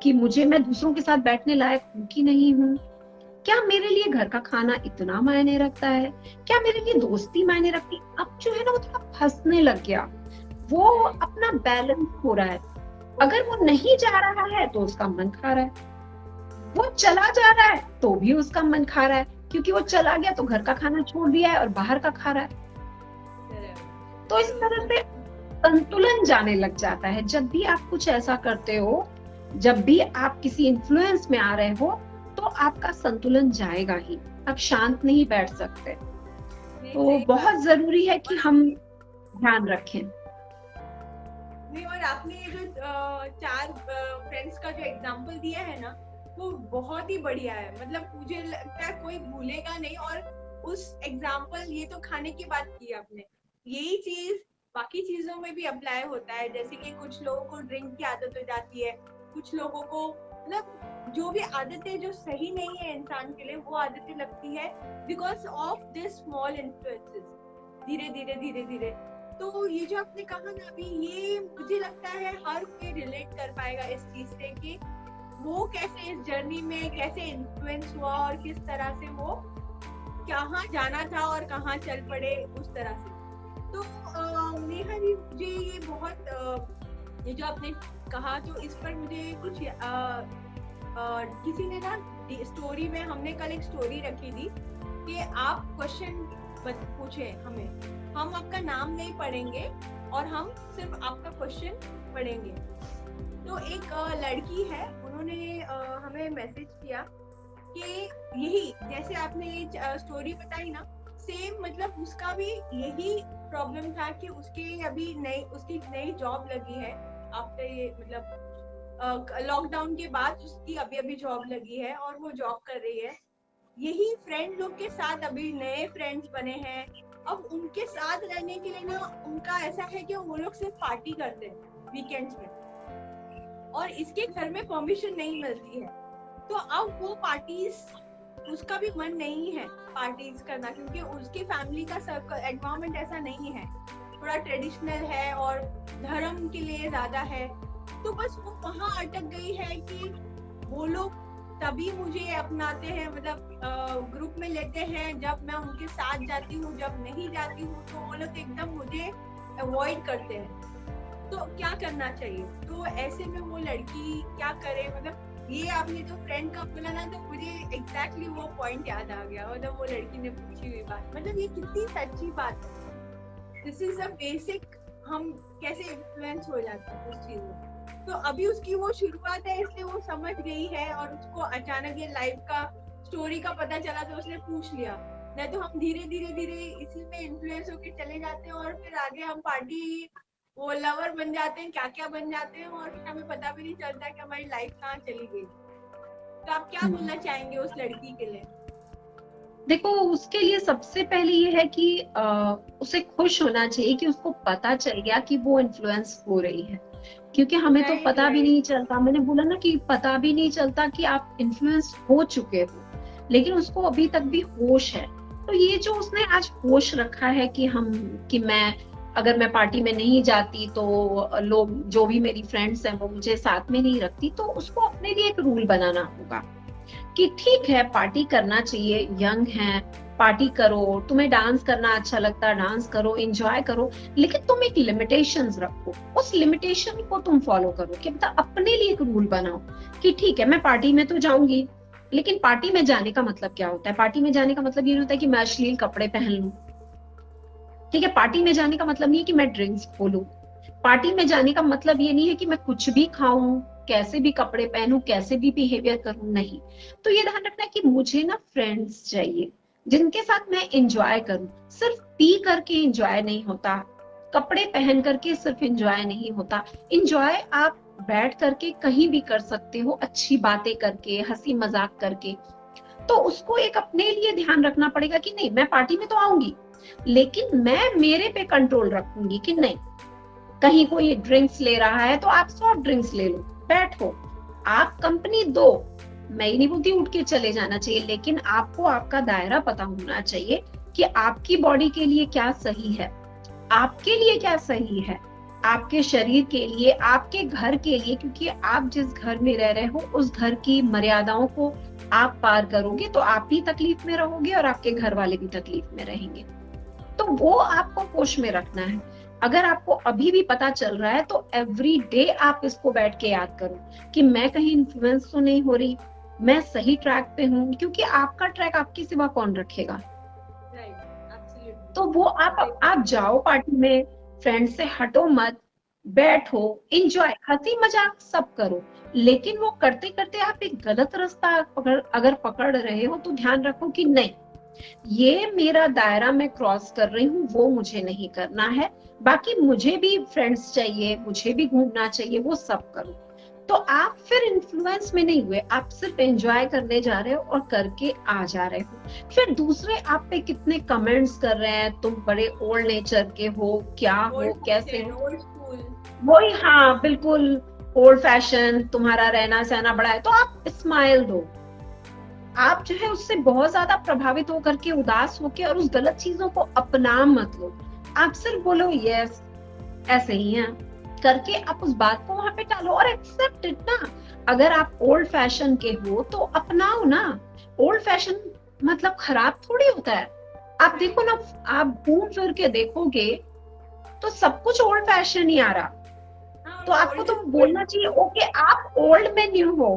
कि मैं दूसरों के साथ बैठने लायक हूँ कि नहीं हूँ? क्या मेरे लिए घर का खाना इतना मायने रखता है? क्या मेरे लिए दोस्ती मायने रखती? अब जो है ना वो थोड़ा फंसने लग गया, वो अपना बैलेंस हो रहा है। अगर वो नहीं जा रहा है तो उसका मन खा रहा है, वो चला जा रहा है तो भी उसका मन खा रहा है, क्योंकि वो चला गया तो घर का खाना छोड़ दिया है और बाहर का खा रहा है। तो इस तरह से संतुलन जाने लग जाता है। जब भी आप कुछ ऐसा करते हो, जब भी आप किसी इन्फ्लुएंस में आ रहे हो, तो आपका संतुलन जाएगा ही, आप शांत नहीं बैठ सकते। तो बहुत जरूरी है कि हम ध्यान रखें। नहीं, और आपने ये जो 4 फ्रेंड्स का जो एग्जांपल दिया है ना, वो बहुत ही बढ़िया है। मतलब मुझे लगता है कोई भूलेगा नहीं। और उस एग्जांपल, ये तो खाने की बात की आपने, यही चीज बाकी चीजों में भी अप्लाई होता है। जैसे कि कुछ लोगों को ड्रिंक की आदत हो जाती है, कुछ लोगों को मतलब जो भी आदतें जो सही नहीं है इंसान के लिए, वो आदतें लगती है because of this small influences, धीरे धीरे धीरे धीरे। तो ये जो आपने कहा ना अभी, ये मुझे लगता है हर कोई रिलेट कर पाएगा इस चीज से कि वो कैसे इस जर्नी में कैसे इन्फ्लुएंस हुआ और किस तरह से वो कहाँ जाना था और कहाँ चल पड़े उस तरह से। तो नेहा जी, मुझे ये बहुत ये जो आपने कहा, तो इस पर मुझे कुछ किसी ने ना स्टोरी में, हमने कल एक स्टोरी रखी थी कि आप क्वेश्चन पूछे हमें, हम आपका नाम नहीं पढ़ेंगे और हम सिर्फ आपका क्वेश्चन पढ़ेंगे। तो एक लड़की है, उन्होंने हमें मैसेज किया कि यही जैसे आपने ये स्टोरी बताई ना, सेम मतलब उसका भी यही प्रॉब्लम था कि उसकी अभी उसकी नई जॉब लगी है आफ्टर ये, मतलब लॉकडाउन के बाद उसकी अभी जॉब लगी है और वो जॉब कर रही है। यही फ्रेंड लोग के साथ अभी नए फ्रेंड्स बने हैं। अब उनके साथ रहने के लिए ना उनका ऐसा है कि वो लोग सिर्फ पार्टी करते हैं वीकेंड्स में, और इसके घर में परमिशन नहीं मिलती है। तो अब वो पार्टीज, उसका भी मन नहीं है पार्टीज करना, क्योंकि उसकी फैमिली का सर्कल एनवायरनमेंट ऐसा नहीं है, थोड़ा ट्रेडिशनल है और धर्म के लिए ज्यादा है। तो बस वो वहां अटक गई है कि वो लोग तभी मुझे अपनाते हैं, मतलब ग्रुप में लेते हैं जब मैं उनके साथ जाती हूँ, जब नहीं जाती हूँ तो वो लोग एकदम मुझे अवॉइड करते हैं। तो क्या करना चाहिए? तो ऐसे में वो लड़की क्या करे? मतलब ये आपने जो फ्रेंड का बोला ना, तो मुझे एग्जैक्टली वो पॉइंट याद आ गया। मतलब वो लड़की ने पूछी हुई बात, मतलब ये कितनी सच्ची बात है। दिस इज अ बेसिक, हम कैसे इन्फ्लुएंस हो जाते हैं उस चीज में। तो अभी उसकी वो शुरुआत है, इसलिए वो समझ गई है, और उसको अचानक ये लाइफ का स्टोरी का पता चला तो उसने पूछ लिया। नहीं तो हम धीरे धीरे धीरे इसी में इन्फ्लुएंस होके चले जाते हैं और फिर आगे हम पार्टी वो लवर बन जाते हैं, क्या क्या बन जाते हैं, और फिर हमें पता भी नहीं चलता कि हमारी लाइफ कहाँ चली गई। तो आप क्या बोलना चाहेंगे उस लड़की के लिए? देखो, उसके लिए सबसे पहले ये है कि उसे खुश होना चाहिए कि उसको पता चल गया कि वो इन्फ्लुएंस हो रही है, क्योंकि हमें तो पता भी नहीं चलता। मैंने बोला ना कि पता भी नहीं चलता कि आप इन्फ्लुएंस हो चुके हो, लेकिन उसको अभी तक भी होश है। तो ये जो उसने आज होश रखा है कि मैं अगर मैं पार्टी में नहीं जाती तो लोग, जो भी मेरी फ्रेंड्स हैं, वो मुझे साथ में नहीं रखती, तो उसको अपने लिए एक रूल बनाना होगा कि ठीक है, पार्टी करना चाहिए, यंग है, पार्टी करो, तुम्हें डांस करना अच्छा लगता है डांस करो, एंजॉय करो, लेकिन तुम एक लिमिटेशंस रखो, उस लिमिटेशन को तुम फॉलो करो। कि मतलब अपने लिए एक रूल बनाओ कि ठीक है, मैं पार्टी में तो जाऊंगी, लेकिन पार्टी में जाने का मतलब क्या होता है? पार्टी में जाने का मतलब ये होता है कि मैं अश्लील कपड़े पहन लूं, ठीक है। पार्टी में जाने का मतलब नहीं है कि मैं ड्रिंक्स खोलूं। पार्टी में जाने का मतलब ये नहीं है कि मैं कुछ भी खाऊं, कैसे भी कपड़े पहनूं, कैसे भी बिहेवियर करूं, नहीं। तो ये ध्यान रखना है कि मुझे ना फ्रेंड्स चाहिए जिनके साथ मैं एंजॉय करूं। सिर्फ पी करके एंजॉय नहीं होता, कपड़े पहन करके सिर्फ एंजॉय नहीं होता। एंजॉय आप बैठ करके कहीं भी कर सकते हो, अच्छी बातें करके, हंसी मजाक करके। तो उसको एक अपने लिए ध्यान रखना पड़ेगा कि नहीं, मैं पार्टी में तो आऊंगी, लेकिन मैं मेरे पे कंट्रोल रखूंगी कि नहीं, कहीं कोई ड्रिंक्स ले रहा है तो आप सॉफ्ट ड्रिंक्स ले लो, बैठो, आप कंपनी दो। मैं ही नहीं बोलती उठ के चले जाना चाहिए, लेकिन आपको आपका दायरा पता होना चाहिए कि आपकी बॉडी के लिए क्या सही है, आपके लिए क्या सही है, आपके शरीर के लिए, आपके घर के लिए। क्योंकि आप जिस घर में रह रहे हो उस घर की मर्यादाओं को आप पार करोगे तो आप भी तकलीफ में रहोगे और आपके घर वाले भी तकलीफ में रहेंगे। तो वो आपको होश में रखना है। अगर आपको अभी भी पता चल रहा है तो एवरी डे आप इसको बैठ के याद करो कि मैं कहीं इन्फ्लुएंस तो नहीं हो रही, मैं सही ट्रैक पे हूँ, क्योंकि आपका ट्रैक आपके सिवा कौन रखेगा। तो वो आप जाओ पार्टी में, फ्रेंड से हटो मत, बैठो, एंजॉय, हंसी मजाक सब करो, लेकिन वो करते करते आप एक गलत रास्ता अगर पकड़ रहे हो तो ध्यान रखो कि नहीं, ये मेरा दायरा मैं क्रॉस कर रही हूँ, वो मुझे नहीं करना है। बाकी मुझे भी फ्रेंड्स चाहिए, मुझे भी घूमना चाहिए, वो सब करो। तो आप फिर इन्फ्लुएंस में नहीं हुए, आप सिर्फ एंजॉय करने जा रहे हो और करके आ जा रहे हो। फिर दूसरे आप पे कितने कमेंट्स कर रहे हैं, तुम बड़े ओल्ड नेचर के हो, क्या हो, कैसे हो, वही, हाँ बिल्कुल ओल्ड फैशन, तुम्हारा रहना सहना बड़ा है, तो आप स्माइल दो। आप जो है उससे बहुत ज्यादा प्रभावित होकर के, उदास होके और उस गलत चीजों को अपना मत लो। आप सिर्फ बोलो यस ऐसे ही है करके, आप उस बात को वहां पे टालो और एक्सेप्ट इट ना। अगर आप ओल्ड फैशन के हो तो अपनाओ ना। ओल्ड फैशन मतलब खराब थोड़ी होता है। आप देखो ना, आप घूम फिर के देखोगे तो सब कुछ ओल्ड फैशन ही आ रहा, तो आपको तो बोलना चाहिए ओके आप ओल्ड में न्यू हो,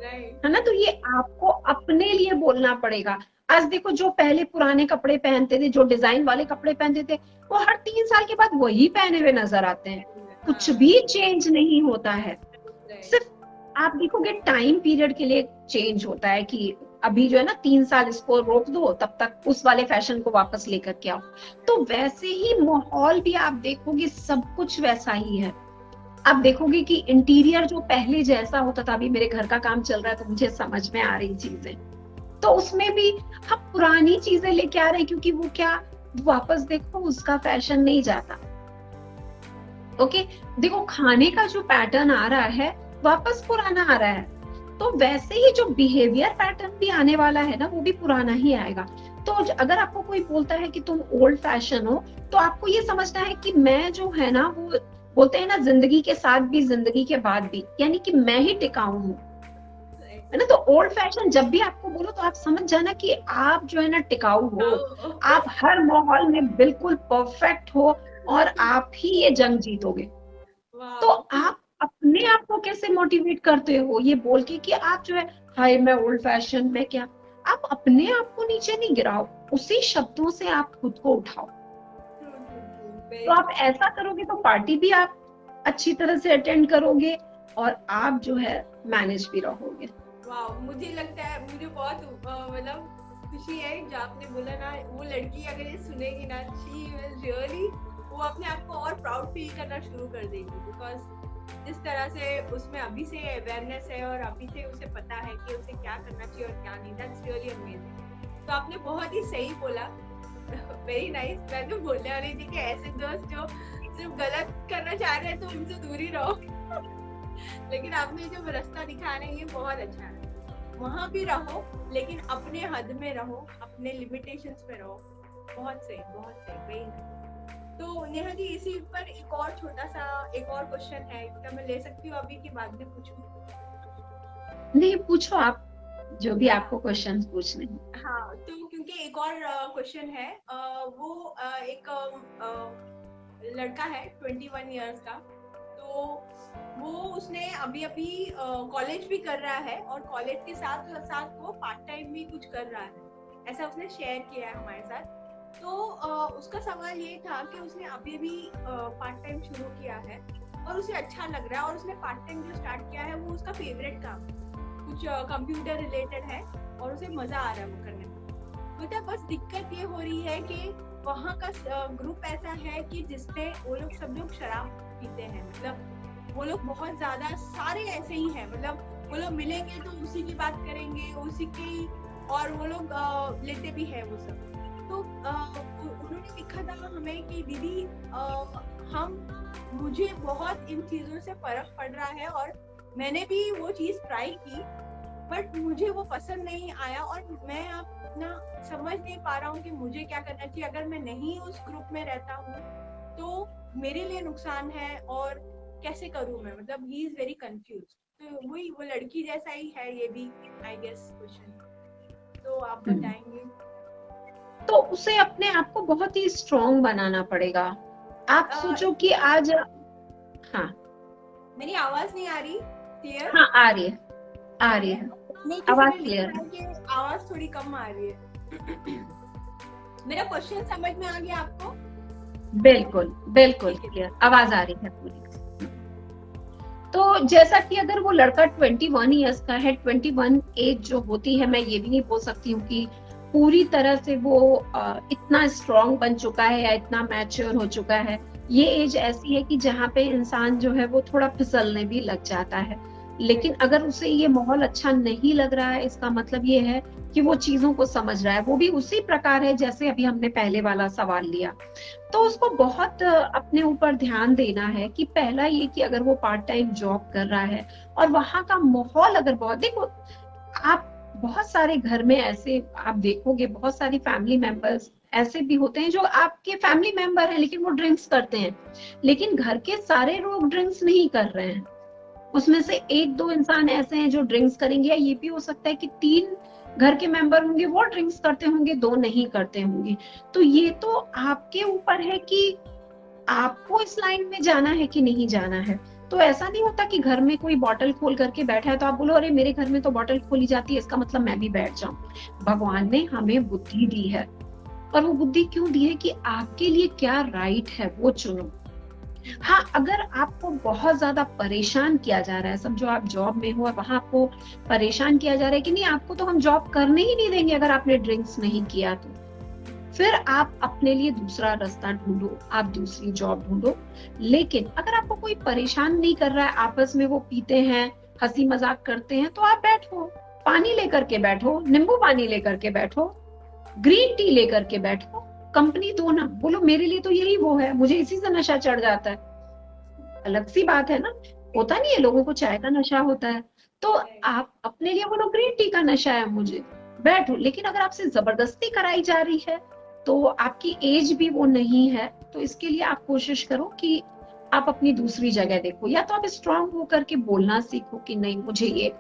है ना। तो ये आपको अपने लिए बोलना पड़ेगा। आज देखो, जो पहले पुराने कपड़े पहनते थे, जो डिजाइन वाले कपड़े पहनते थे, वो हर 3 साल के बाद वही पहने हुए नजर आते हैं, कुछ भी चेंज नहीं होता है। सिर्फ आप देखोगे टाइम पीरियड के लिए चेंज होता है कि अभी जो है ना 3 साल इसको रोक दो, तब तक उस वाले फैशन को वापस लेकर के आओ। तो वैसे ही माहौल भी आप देखोगे, सब कुछ वैसा ही है। आप देखोगे कि इंटीरियर जो पहले जैसा होता था, अभी मेरे घर का काम चल रहा है तो मुझे समझ में आ रही चीजें, तो उसमें भी हम पुरानी चीजें लेके आ रहे हैं, क्योंकि वो क्या, वापस देखो उसका फैशन नहीं जाता। ओके, देखो खाने का जो पैटर्न आ रहा है वापस पुराना आ रहा है, तो वैसे ही जो बिहेवियर पैटर्न भी आने वाला है ना, वो भी पुराना ही आएगा। तो अगर आपको कोई बोलता है कि तुम ओल्ड फैशन हो, तो आपको ये समझना है कि मैं जो है ना, वो बोलते हैं ना जिंदगी के साथ भी जिंदगी के बाद भी, यानी कि मैं ही टिकाऊ हूँ, है ना। तो ओल्ड फैशन जब भी आपको बोलो तो आप समझ जाना कि आप जो है ना टिकाऊ हो, आप हर माहौल में बिल्कुल परफेक्ट हो और आप ही ये जंग जीतोगे। तो आप अपने आप को कैसे मोटिवेट करते हो ये बोल के कि आप जो है हाय मैं ओल्ड फैशन में क्या, आप अपने आप को नीचे नहीं गिराओ, उसी शब्दों से आप खुद को उठाओ। तो आप ऐसा करोगे तो पार्टी भी आप अच्छी तरह से अटेंड करोगे और आप जो है मैनेज भी रहोगे। वाह, मुझे लगता है, मुझे बहुत मतलब खुशी है जो आपने बोला ना, वो लड़की अगर ये सुनेगी ना, शी विल रियली, वो अपने आप को और प्राउड फील करना शुरू कर देगी, बिकॉज जिस तरह से उसमें अभी से अवेयरनेस है और अभी से उसे पता है कि उसे क्या करना चाहिए और क्या नहीं, दैट्स रियली अमेजिंग। तो आपने बहुत ही सही बोला, वेरी नाइस। मैं तो बोलने आ रही थी कि ऐसे दोस्त जो सिर्फ गलत करना चाह रहे हैं तो उनसे दूर ही रहो लेकिन आपने जो रास्ता दिखा रहे हैं ये बहुत अच्छा है, वहां भी रहो लेकिन अपने हद में रहो, अपने लिमिटेशंस में रहो। बहुत सही, बहुत सही, वेरी नाइस। तो नेहा जी, इसी पर एक और छोटा सा एक और क्वेश्चन है, क्या मैं ले सकती हूँ अभी के बाद में पूछूं? नहीं, पूछो आप जो भी आपको क्वेश्चन पूछने हैं। हाँ, तो क्योंकि एक और क्वेश्चन है, वो एक लड़का है 21 इयर्स का, तो वो उसने अभी अभी कॉलेज भी कर रहा है और कॉलेज के साथ साथ वो पार्ट टाइम भी कुछ कर रहा है, ऐसा उसने शेयर किया है हमारे साथ। तो उसका सवाल ये था कि उसने अभी भी पार्ट टाइम शुरू किया है और उसे अच्छा लग रहा है, और उसने पार्ट टाइम जो स्टार्ट किया है वो उसका फेवरेट काम, कुछ कंप्यूटर रिलेटेड है और उसे मजा आ रहा है वो करने में। मतलब बस दिक्कत ये हो रही है कि वहाँ का ग्रुप ऐसा है कि जिसमें वो लोग सब लोग शराब पीते हैं, मतलब वो लोग बहुत ज्यादा सारे ऐसे ही हैं, मतलब वो लोग मिलेंगे तो उसी की बात करेंगे, उसी की, और वो लोग लेते भी है वो सब। तो उन्होंने लिखा था हमें कि दीदी मुझे बहुत इन चीजों से फर्क पड़ रहा है और मैंने भी वो चीज ट्राई की, बट मुझे वो पसंद नहीं आया और मैं अपना समझ नहीं पा रहा हूँ कि मुझे क्या करना चाहिए। अगर मैं नहीं उस ग्रुप में रहता हूँ तो मेरे लिए नुकसान है और कैसे करूँ मैं, मतलब ही इज वेरी कंफ्यूज। तो वही वो लड़की जैसा ही है ये भी, आई गेस क्वेश्चन। तो आप बताएंगे? तो उसे अपने आप को बहुत ही स्ट्रॉन्ग बनाना पड़ेगा। आप सोचो कि आज, हाँ मेरी आवाज नहीं आ रही क्लियर? हाँ आ रही है, आ रही है आवाज क्लियर है। आवाज थोड़ी कम आ रही है। मेरा क्वेश्चन समझ में आ गया आपको? बिल्कुल बिल्कुल क्लियर, आवाज आ रही है पूरी। तो जैसा कि अगर वो लड़का 21 इयर्स का है, 21 एज जो होती है, मैं ये भी नहीं बोल सकती हूँ कि पूरी तरह से वो इतना स्ट्रॉन्ग बन चुका है या इतना मैच्योर हो चुका है। ये एज ऐसी है कि जहाँ पे इंसान जो है वो थोड़ा फिसलने भी लग जाता है। लेकिन अगर उसे ये माहौल अच्छा नहीं लग रहा है, इसका मतलब ये है कि वो चीजों को समझ रहा है। वो भी उसी प्रकार है जैसे अभी हमने पहले वाला सवाल लिया। तो उसको बहुत अपने ऊपर ध्यान देना है कि पहला ये कि अगर वो पार्ट टाइम जॉब कर रहा है और वहां का माहौल अगर बहुत, देखो आप बहुत सारे घर में ऐसे आप देखोगे, बहुत सारी फैमिली मेंबर्स ऐसे भी होते हैं जो आपके फैमिली मेंबर हैं लेकिन वो ड्रिंक्स करते हैं, लेकिन घर के सारे लोग ड्रिंक्स नहीं कर रहे हैं। उसमें से एक दो इंसान ऐसे हैं जो ड्रिंक्स करेंगे, या ये भी हो सकता है कि 3 घर के मेंबर होंगे वो ड्रिंक्स करते होंगे, 2 नहीं करते होंगे। तो ये तो आपके ऊपर है कि आपको इस लाइन में जाना है कि नहीं जाना है। तो ऐसा नहीं होता कि घर में कोई बॉटल खोल करके बैठा है तो आप बोलो अरे मेरे घर में तो बॉटल खोली जाती है, इसका मतलब मैं भी बैठ जाऊं। भगवान ने हमें बुद्धि दी है, और वो बुद्धि क्यों दी है कि आपके लिए क्या राइट है वो चुनो। हाँ, अगर आपको बहुत ज्यादा परेशान किया जा रहा है, समझो आप जॉब में हो और वहां आपको परेशान किया जा रहा है कि नहीं आपको तो हम जॉब करने ही नहीं देंगे अगर आपने ड्रिंक्स नहीं किया, तो फिर आप अपने लिए दूसरा रास्ता ढूंढो, आप दूसरी जॉब ढूंढो। लेकिन अगर आपको कोई परेशान नहीं कर रहा है, आपस में वो पीते हैं, हंसी मजाक करते हैं, तो आप बैठो, पानी लेकर के बैठो, नींबू पानी लेकर के बैठो, ग्रीन टी लेकर के बैठो, कंपनी दो ना। बोलो मेरे लिए तो यही वो है, मुझे इसी से नशा चढ़ जाता है। अलग सी बात है ना, होता नहीं है लोगों को चाय का नशा होता है, तो आप अपने लिए बोलो ग्रीन टी का नशा है मुझे, बैठो। लेकिन अगर आपसे जबरदस्ती कराई जा रही है तो आपकी एज भी वो नहीं है, तो इसके लिए आप कोशिश करो कि आप अपनी दूसरी जगह देखो, या तो आप स्ट्रांग होकर के बोलना सीखो कि नहीं मुझे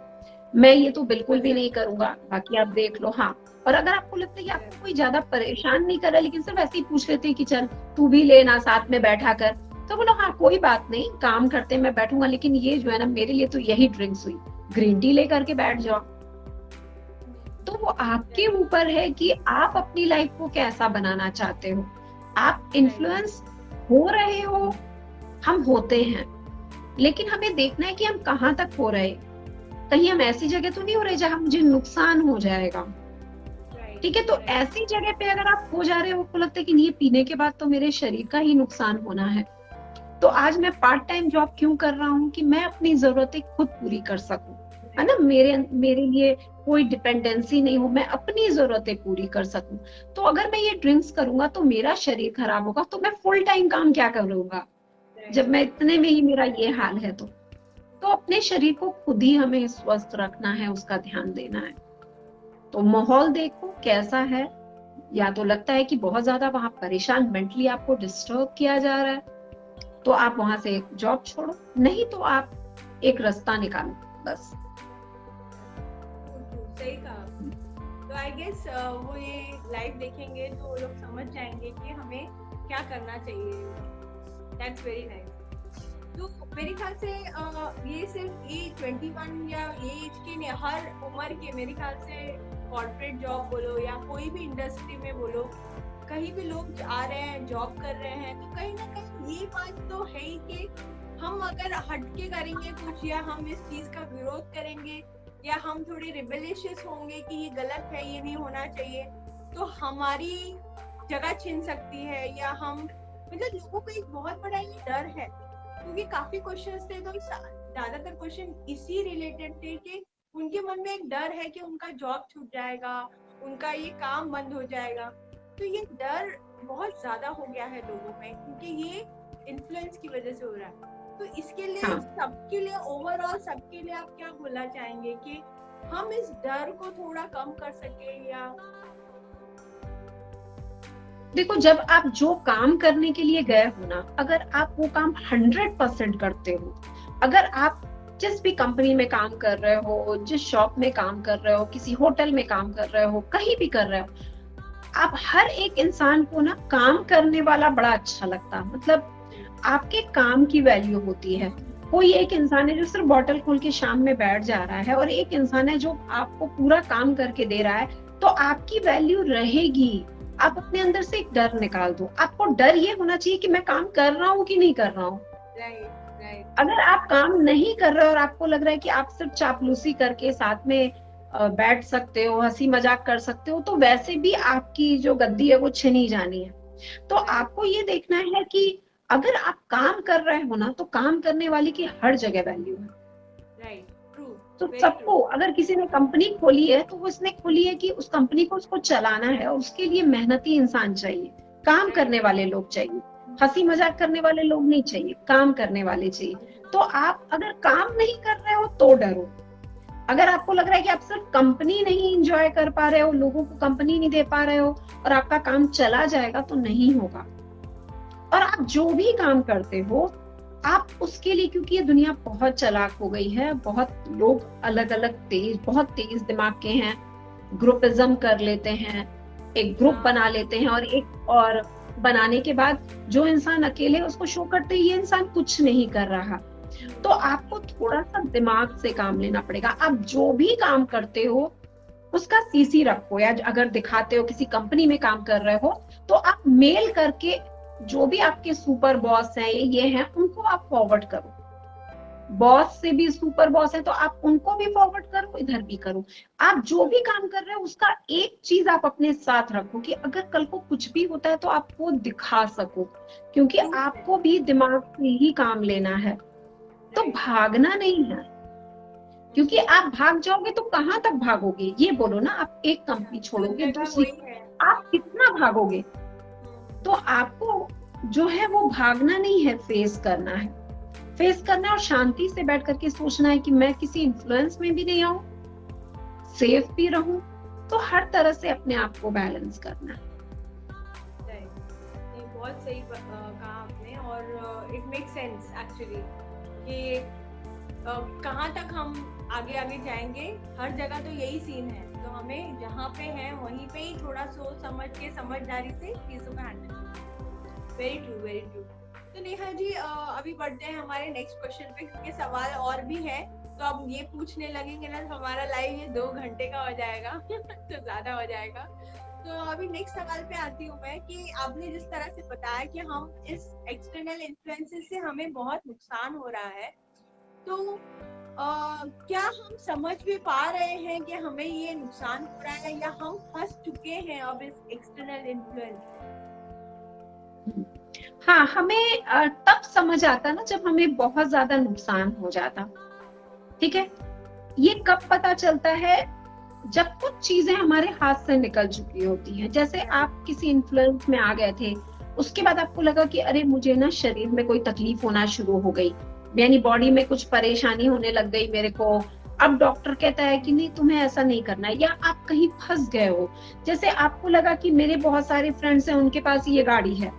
मैं ये तो बिल्कुल भी नहीं करूंगा, बाकी आप देख लो। हाँ, और अगर आपको लगता है कि आपको कोई ज्यादा परेशान नहीं कर रहा लेकिन सिर्फ ऐसे ही पूछ लेते हैं कि चल तू भी लेना साथ में बैठा कर, तो बोलो हाँ कोई बात नहीं, काम करते मैं बैठूंगा, लेकिन ये जो है ना मेरे लिए तो यही ड्रिंक्स हुई, ग्रीन टी लेकर के बैठ जाओ। तो वो आपके ऊपर है कि आप अपनी लाइफ को कैसा बनाना चाहते हो। आप इन्फ्लुएंस हो रहे हो, हम होते हैं, लेकिन हमें देखना है कि हम कहाँ तक हो रहे। कहीं हम ऐसी जगह तो नहीं हो रहे जहां मुझे नुकसान हो जाएगा, ठीक है। तो ऐसी जगह पे अगर आप हो जा रहे हो, आपको लगता है कि ये पीने के बाद तो मेरे शरीर का ही नुकसान होना है, तो आज मैं पार्ट टाइम जॉब क्यों कर रहा हूँ कि मैं अपनी जरूरतें खुद पूरी कर सकूं, है ना। मेरे लिए कोई डिपेंडेंसी नहीं हो, मैं अपनी जरूरतें पूरी कर सकूं। तो अगर मैं ये ड्रिंक्स करूंगा तो मेरा शरीर खराब होगा, तो मैं फुल टाइम काम क्या करूंगा जब मैं इतने में ही मेरा ये हाल है। तो अपने शरीर को खुद ही हमें स्वस्थ रखना है, उसका ध्यान देना है। तो माहौल देखो कैसा है, या तो लगता है कि बहुत ज्यादा वहां परेशान, मेंटली आपको डिस्टर्ब किया जा रहा है, तो आप वहां से जॉब छोड़ो, नहीं तो आप एक रास्ता निकालो बस। सही कहा। तो आई गेस वो ये लाइव देखेंगे तो वो लोग समझ जाएंगे कि हमें क्या करना चाहिए। That's very nice. तो मेरे ख्याल से ये सिर्फ ये 21 या ये एज के नहीं, हर उम्र के, मेरे ख्याल से कॉर्पोरेट जॉब बोलो या कोई भी इंडस्ट्री में बोलो, कहीं भी लोग आ रहे हैं, जॉब कर रहे हैं, तो कहीं ना कहीं ये बात तो है ही कि हम अगर हटके करेंगे कुछ, या हम इस चीज का विरोध करेंगे, या हम थोड़े रिबेलिशियस होंगे कि ये गलत है, ये नहीं होना चाहिए, तो हमारी जगह छीन सकती है, या हम मतलब लोगों को एक बहुत बड़ा ये डर है, क्योंकि काफी क्वेश्चंस थे, तो ज्यादातर क्वेश्चन इसी रिलेटेड थे कि उनके मन में एक डर है कि उनका जॉब छूट जाएगा, उनका ये काम बंद हो जाएगा। तो ये डर बहुत ज्यादा हो गया है लोगों में, क्योंकि ये इन्फ्लुएंस की वजह से हो रहा है। तो इसके लिए सबके लिए ओवरऑल सबके लिए आप क्या बोलना चाहेंगे कि हम इस डर को थोड़ा कम कर सके? या देखो, जब आप जो काम करने के लिए गए हो ना, अगर आप वो काम 100% करते हो, अगर आप जिस भी कंपनी में काम कर रहे हो, जिस शॉप में काम कर रहे हो, किसी होटल में काम कर रहे हो, कहीं भी कर रहे हो, आप हर एक इंसान को ना काम करने वाला बड़ा अच्छा लगता, मतलब आपके काम की वैल्यू होती है। कोई एक इंसान है जो सिर्फ बॉटल खोल के शाम में बैठ जा रहा है, और एक इंसान है जो आपको पूरा काम करके दे रहा है, तो आपकी वैल्यू रहेगी। आप अपने अंदर से एक डर निकाल दो। आपको डर ये होना चाहिए कि मैं काम कर रहा हूँ कि नहीं कर रहा हूँ। अगर आप काम नहीं कर रहे हो और आपको लग रहा है कि आप सिर्फ चापलूसी करके साथ में बैठ सकते हो, हंसी मजाक कर सकते हो, तो वैसे भी आपकी जो गद्दी है वो छिनी जानी है। तो आपको ये देखना है कि अगर आप काम कर रहे हो ना, तो काम करने वाले की हर जगह वैल्यू है। तो सबको, अगर किसी ने कंपनी खोली है तो वो इसने खोली है कि उस कंपनी को उसको चलाना है, और उसके लिए मेहनती इंसान चाहिए, काम करने वाले लोग चाहिए, हंसी मजाक करने वाले लोग नहीं चाहिए, काम करने वाले चाहिए। तो आप अगर काम नहीं कर रहे हो तो डरो। अगर आपको लग रहा है कि आप सिर्फ कंपनी नहीं एंजॉय कर पा रहे हो, लोगों को कंपनी नहीं दे पा रहे हो, और आपका काम चला जाएगा, तो नहीं होगा। और आप जो भी काम करते हो, आप उसके लिए, क्योंकि ये दुनिया बहुत चालाक हो गई है, बहुत लोग अलग अलग बहुत तेज दिमाग के हैं, ग्रुपिज्म कर लेते हैं, एक ग्रुप बना लेते हैं, और बनाने के बाद जो इंसान अकेले उसको शो करते हैं, ये इंसान कुछ नहीं कर रहा। तो आपको थोड़ा सा दिमाग से काम लेना पड़ेगा। आप जो भी काम करते हो उसका सीसी रखो, या अगर दिखाते हो किसी कंपनी में काम कर रहे हो, तो आप मेल करके जो भी आपके सुपर बॉस हैं, ये हैं, उनको आप फॉरवर्ड करो। बॉस से भी सुपर बॉस है तो आप उनको भी फॉरवर्ड करो, इधर भी करो। आप जो भी काम कर रहे हो उसका एक चीज आप अपने साथ रखो कि अगर कल को कुछ भी होता है तो आप वो दिखा सको, क्योंकि आपको भी दिमाग से ही काम लेना है। तो भागना नहीं है, क्योंकि आप भाग जाओगे तो कहाँ तक भागोगे? ये बोलो ना, आप एक कंपनी छोड़ोगे दूसरी, आप कितना भागोगे? तो आपको जो है वो भागना नहीं है, फेस करना है। फेस करना और शांति से बैठ करके सोचना है कि मैं किसी इन्फ्लुएंस में भी नहीं आऊं, सेफ भी रहूं। तो हर तरह से अपने आप को बैलेंस करना है। बहुत सही कहा आपने, और इट मेक सेंस एक्चुअली कि कहाँ तक हम आगे आगे जाएंगे। हर जगह तो यही सीन है, तो हमें जहाँ पे है वहीं पे ही थोड़ा सोच समझ के, समझदारी से चीजों का हैंडल करना। Very true, very true. तो नेहा जी, अभी बढ़ते हैं हमारे नेक्स्ट क्वेश्चन पे, क्योंकि सवाल और भी है, तो अब ये पूछने लगेंगे ना तो हमारा लाइव ये 2 घंटे का हो जाएगा तो ज्यादा हो जाएगा। तो अभी नेक्स्ट सवाल पे आती हूँ मैं कि आपने जिस तरह से बताया कि हम इस एक्सटर्नल इन्फ्लुएंसेस से हमें बहुत नुकसान हो रहा है, तो क्या हम समझ भी पा रहे हैं कि हमें ये नुकसान हो रहा है, या हम फंस चुके हैं अब इस एक्सटर्नल इन्फ्लुएंस? हाँ, हमें तब समझ आता ना जब हमें बहुत ज्यादा नुकसान हो जाता। ठीक है, ये कब पता चलता है? जब कुछ चीजें हमारे हाथ से निकल चुकी होती हैं। जैसे आप किसी इन्फ्लुएंस में आ गए थे, उसके बाद आपको लगा कि अरे मुझे ना शरीर में कोई तकलीफ होना शुरू हो गई, यानी बॉडी में कुछ परेशानी होने लग गई मेरे को। अब डॉक्टर कहता है कि नहीं, तुम्हें ऐसा नहीं करना है, या आप कहीं फंस गए हो। जैसे आपको लगा कि मेरे बहुत सारे फ्रेंड्स हैं, उनके पास ये गाड़ी है,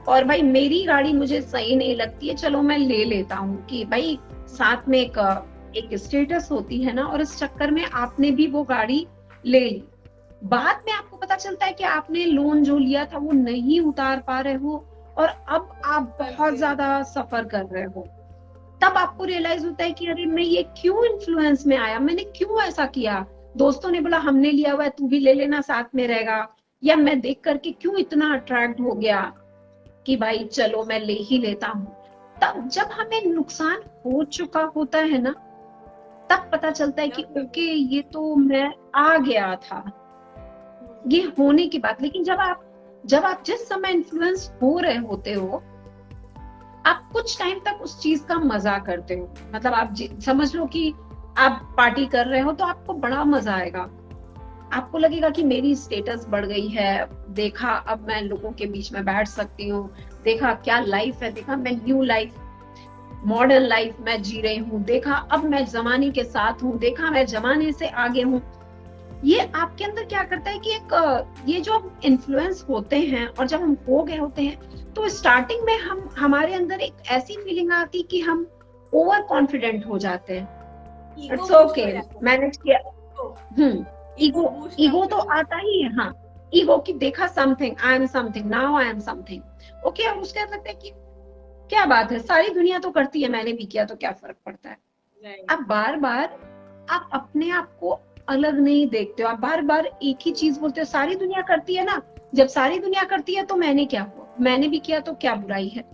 और भाई मेरी गाड़ी मुझे सही नहीं लगती है, चलो मैं ले लेता हूँ, कि भाई साथ में एक स्टेटस होती है ना, और इस चक्कर में आपने भी वो गाड़ी ले ली। बाद में आपको पता चलता है कि आपने लोन जो लिया था वो नहीं उतार पा रहे हो, और अब आप बहुत ज्यादा सफर कर रहे हो। तब आपको रियलाइज होता है कि अरे मैं ये क्यों इन्फ्लुएंस में आया, मैंने क्यों ऐसा किया। दोस्तों ने बोला हमने लिया हुआ है, तू भी ले लेना, साथ में रहेगा, या मैं देख करके क्यों इतना अट्रैक्ट हो गया कि भाई चलो मैं ले ही लेता हूँ। तब जब हमें नुकसान हो चुका होता है ना, तब पता चलता है कि ओके ये तो मैं आ गया था, ये होने की बात। लेकिन जब आप जिस समय इन्फ्लुएंस हो रहे होते हो, आप कुछ टाइम तक उस चीज का मजा करते हो। मतलब आप समझ लो कि आप पार्टी कर रहे हो तो आपको बड़ा मजा आएगा, आपको लगेगा कि मेरी स्टेटस बढ़ गई है, देखा अब मैं लोगों के बीच में बैठ सकती हूँ, देखा क्या लाइफ है, देखा मैं न्यू लाइफ, मॉडर्न लाइफ मैं जी रही हूँ, देखा अब मैं जमाने के साथ हूँ, देखा मैं जमाने से आगे हूँ। ये आपके अंदर क्या करता है कि एक ये जो इन्फ्लुएंस होते हैं और जब हम हो गए होते हैं तो स्टार्टिंग में हमारे अंदर एक ऐसी फीलिंग आती कि हम ओवर कॉन्फिडेंट हो जाते हैं। इट्स ओके, मैनेज किया। ईगो तो आता ही है। हाँ, ईगो की देखा something, I am something, now I am something. Okay, हम उसके अंदर लगता है कि क्या बात है, सारी दुनिया तो करती है, मैंने भी किया तो क्या फर्क पड़ता है। अब बार बार आप अपने आप को अलग नहीं देखते हो, आप बार बार एक ही चीज बोलते हो, सारी दुनिया करती है ना, जब सारी दुनिया करती है तो मैंने क्या हुआ, मैंने भी किया तो क्या बुराई है।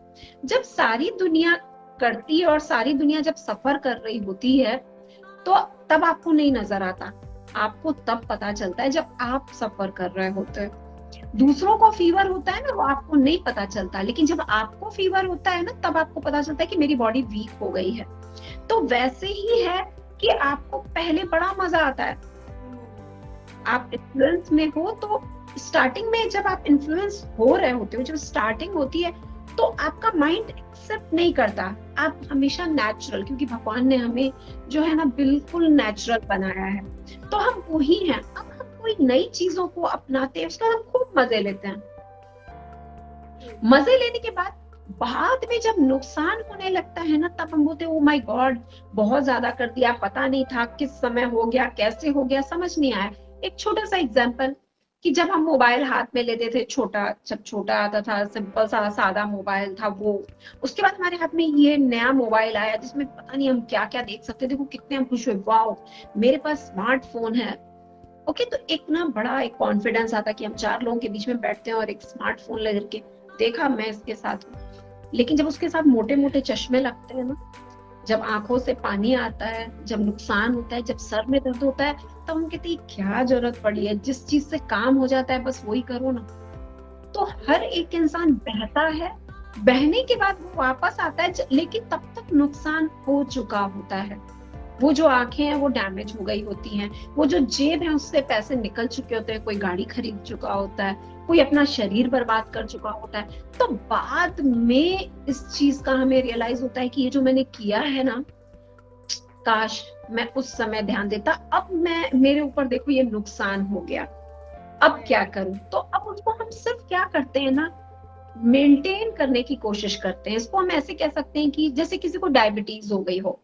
जब सारी दुनिया करती है और सारी दुनिया जब सफर कर रही होती है तो तब आपको नहीं नजर आता, आपको तब पता चलता है जब आप सफर कर रहे होते हैं। दूसरों को फीवर होता है ना, वो आपको नहीं पता चलता, लेकिन जब आपको फीवर होता है ना, तब आपको पता चलता है कि मेरी बॉडी वीक हो गई है। तो वैसे ही है कि आपको पहले बड़ा मजा आता है, आप इन्फ्लुएंस में हो तो स्टार्टिंग में जब आप इन्फ्लुएंस हो रहे होते हो, जब स्टार्टिंग होती है तो आपका माइंड एक्सेप्ट नहीं करता, आप हमेशा नेचुरल, क्योंकि भगवान ने हमें जो है ना बिल्कुल नेचुरल बनाया है, तो हम वही हैं। अब हम कोई नई चीजों को अपनाते हैं, उसका हम खूब मजे लेते हैं। मजे लेने के बाद में जब नुकसान होने लगता है ना, तब हम बोलते हैं ओ माय गॉड, बहुत ज्यादा कर दिया, पता नहीं था किस समय हो गया, कैसे हो गया, समझ नहीं आया। एक छोटा सा एग्जांपल कि जब हम मोबाइल हाथ में लेते थे, जब छोटा आता था, सिंपल सा सादा मोबाइल था वो, उसके बाद हमारे हाथ में ये नया मोबाइल आया जिसमें पता नहीं हम क्या क्या देख सकते थे, देखो कितने हम खुश हुए, वाओ मेरे पास स्मार्टफोन है। ओके, तो एक ना बड़ा एक कॉन्फिडेंस आता कि हम 4 लोगों के बीच में बैठते हैं और एक स्मार्टफोन लेकर के, देखा मैं इसके साथ हूँ। लेकिन जब उसके साथ मोटे मोटे चश्मे लगते हैं ना, जब आंखों से पानी आता है, जब नुकसान होता है, जब सर में दर्द होता है, तब हम कहते हैं क्या जरूरत पड़ी है, जिस चीज से काम हो जाता है बस वही करो ना। तो हर एक इंसान बहता है, बहने के बाद वो वापस आता है, लेकिन तब तक नुकसान हो चुका होता है। वो जो आंखें हैं वो डैमेज हो गई होती हैं, वो जो जेब है उससे पैसे निकल चुके होते हैं, कोई गाड़ी खरीद चुका होता है, कोई अपना शरीर बर्बाद कर चुका होता है। तो बाद में इस चीज का हमें रियलाइज होता है कि ये जो मैंने किया है ना, काश मैं उस समय ध्यान देता, अब मेरे ऊपर देखो ये नुकसान हो गया, अब क्या करूं। तो अब उसको हम सिर्फ क्या करते हैं ना, मेंटेन करने की कोशिश करते हैं। इसको हम ऐसे कह सकते हैं कि जैसे किसी को डायबिटीज हो गई हो,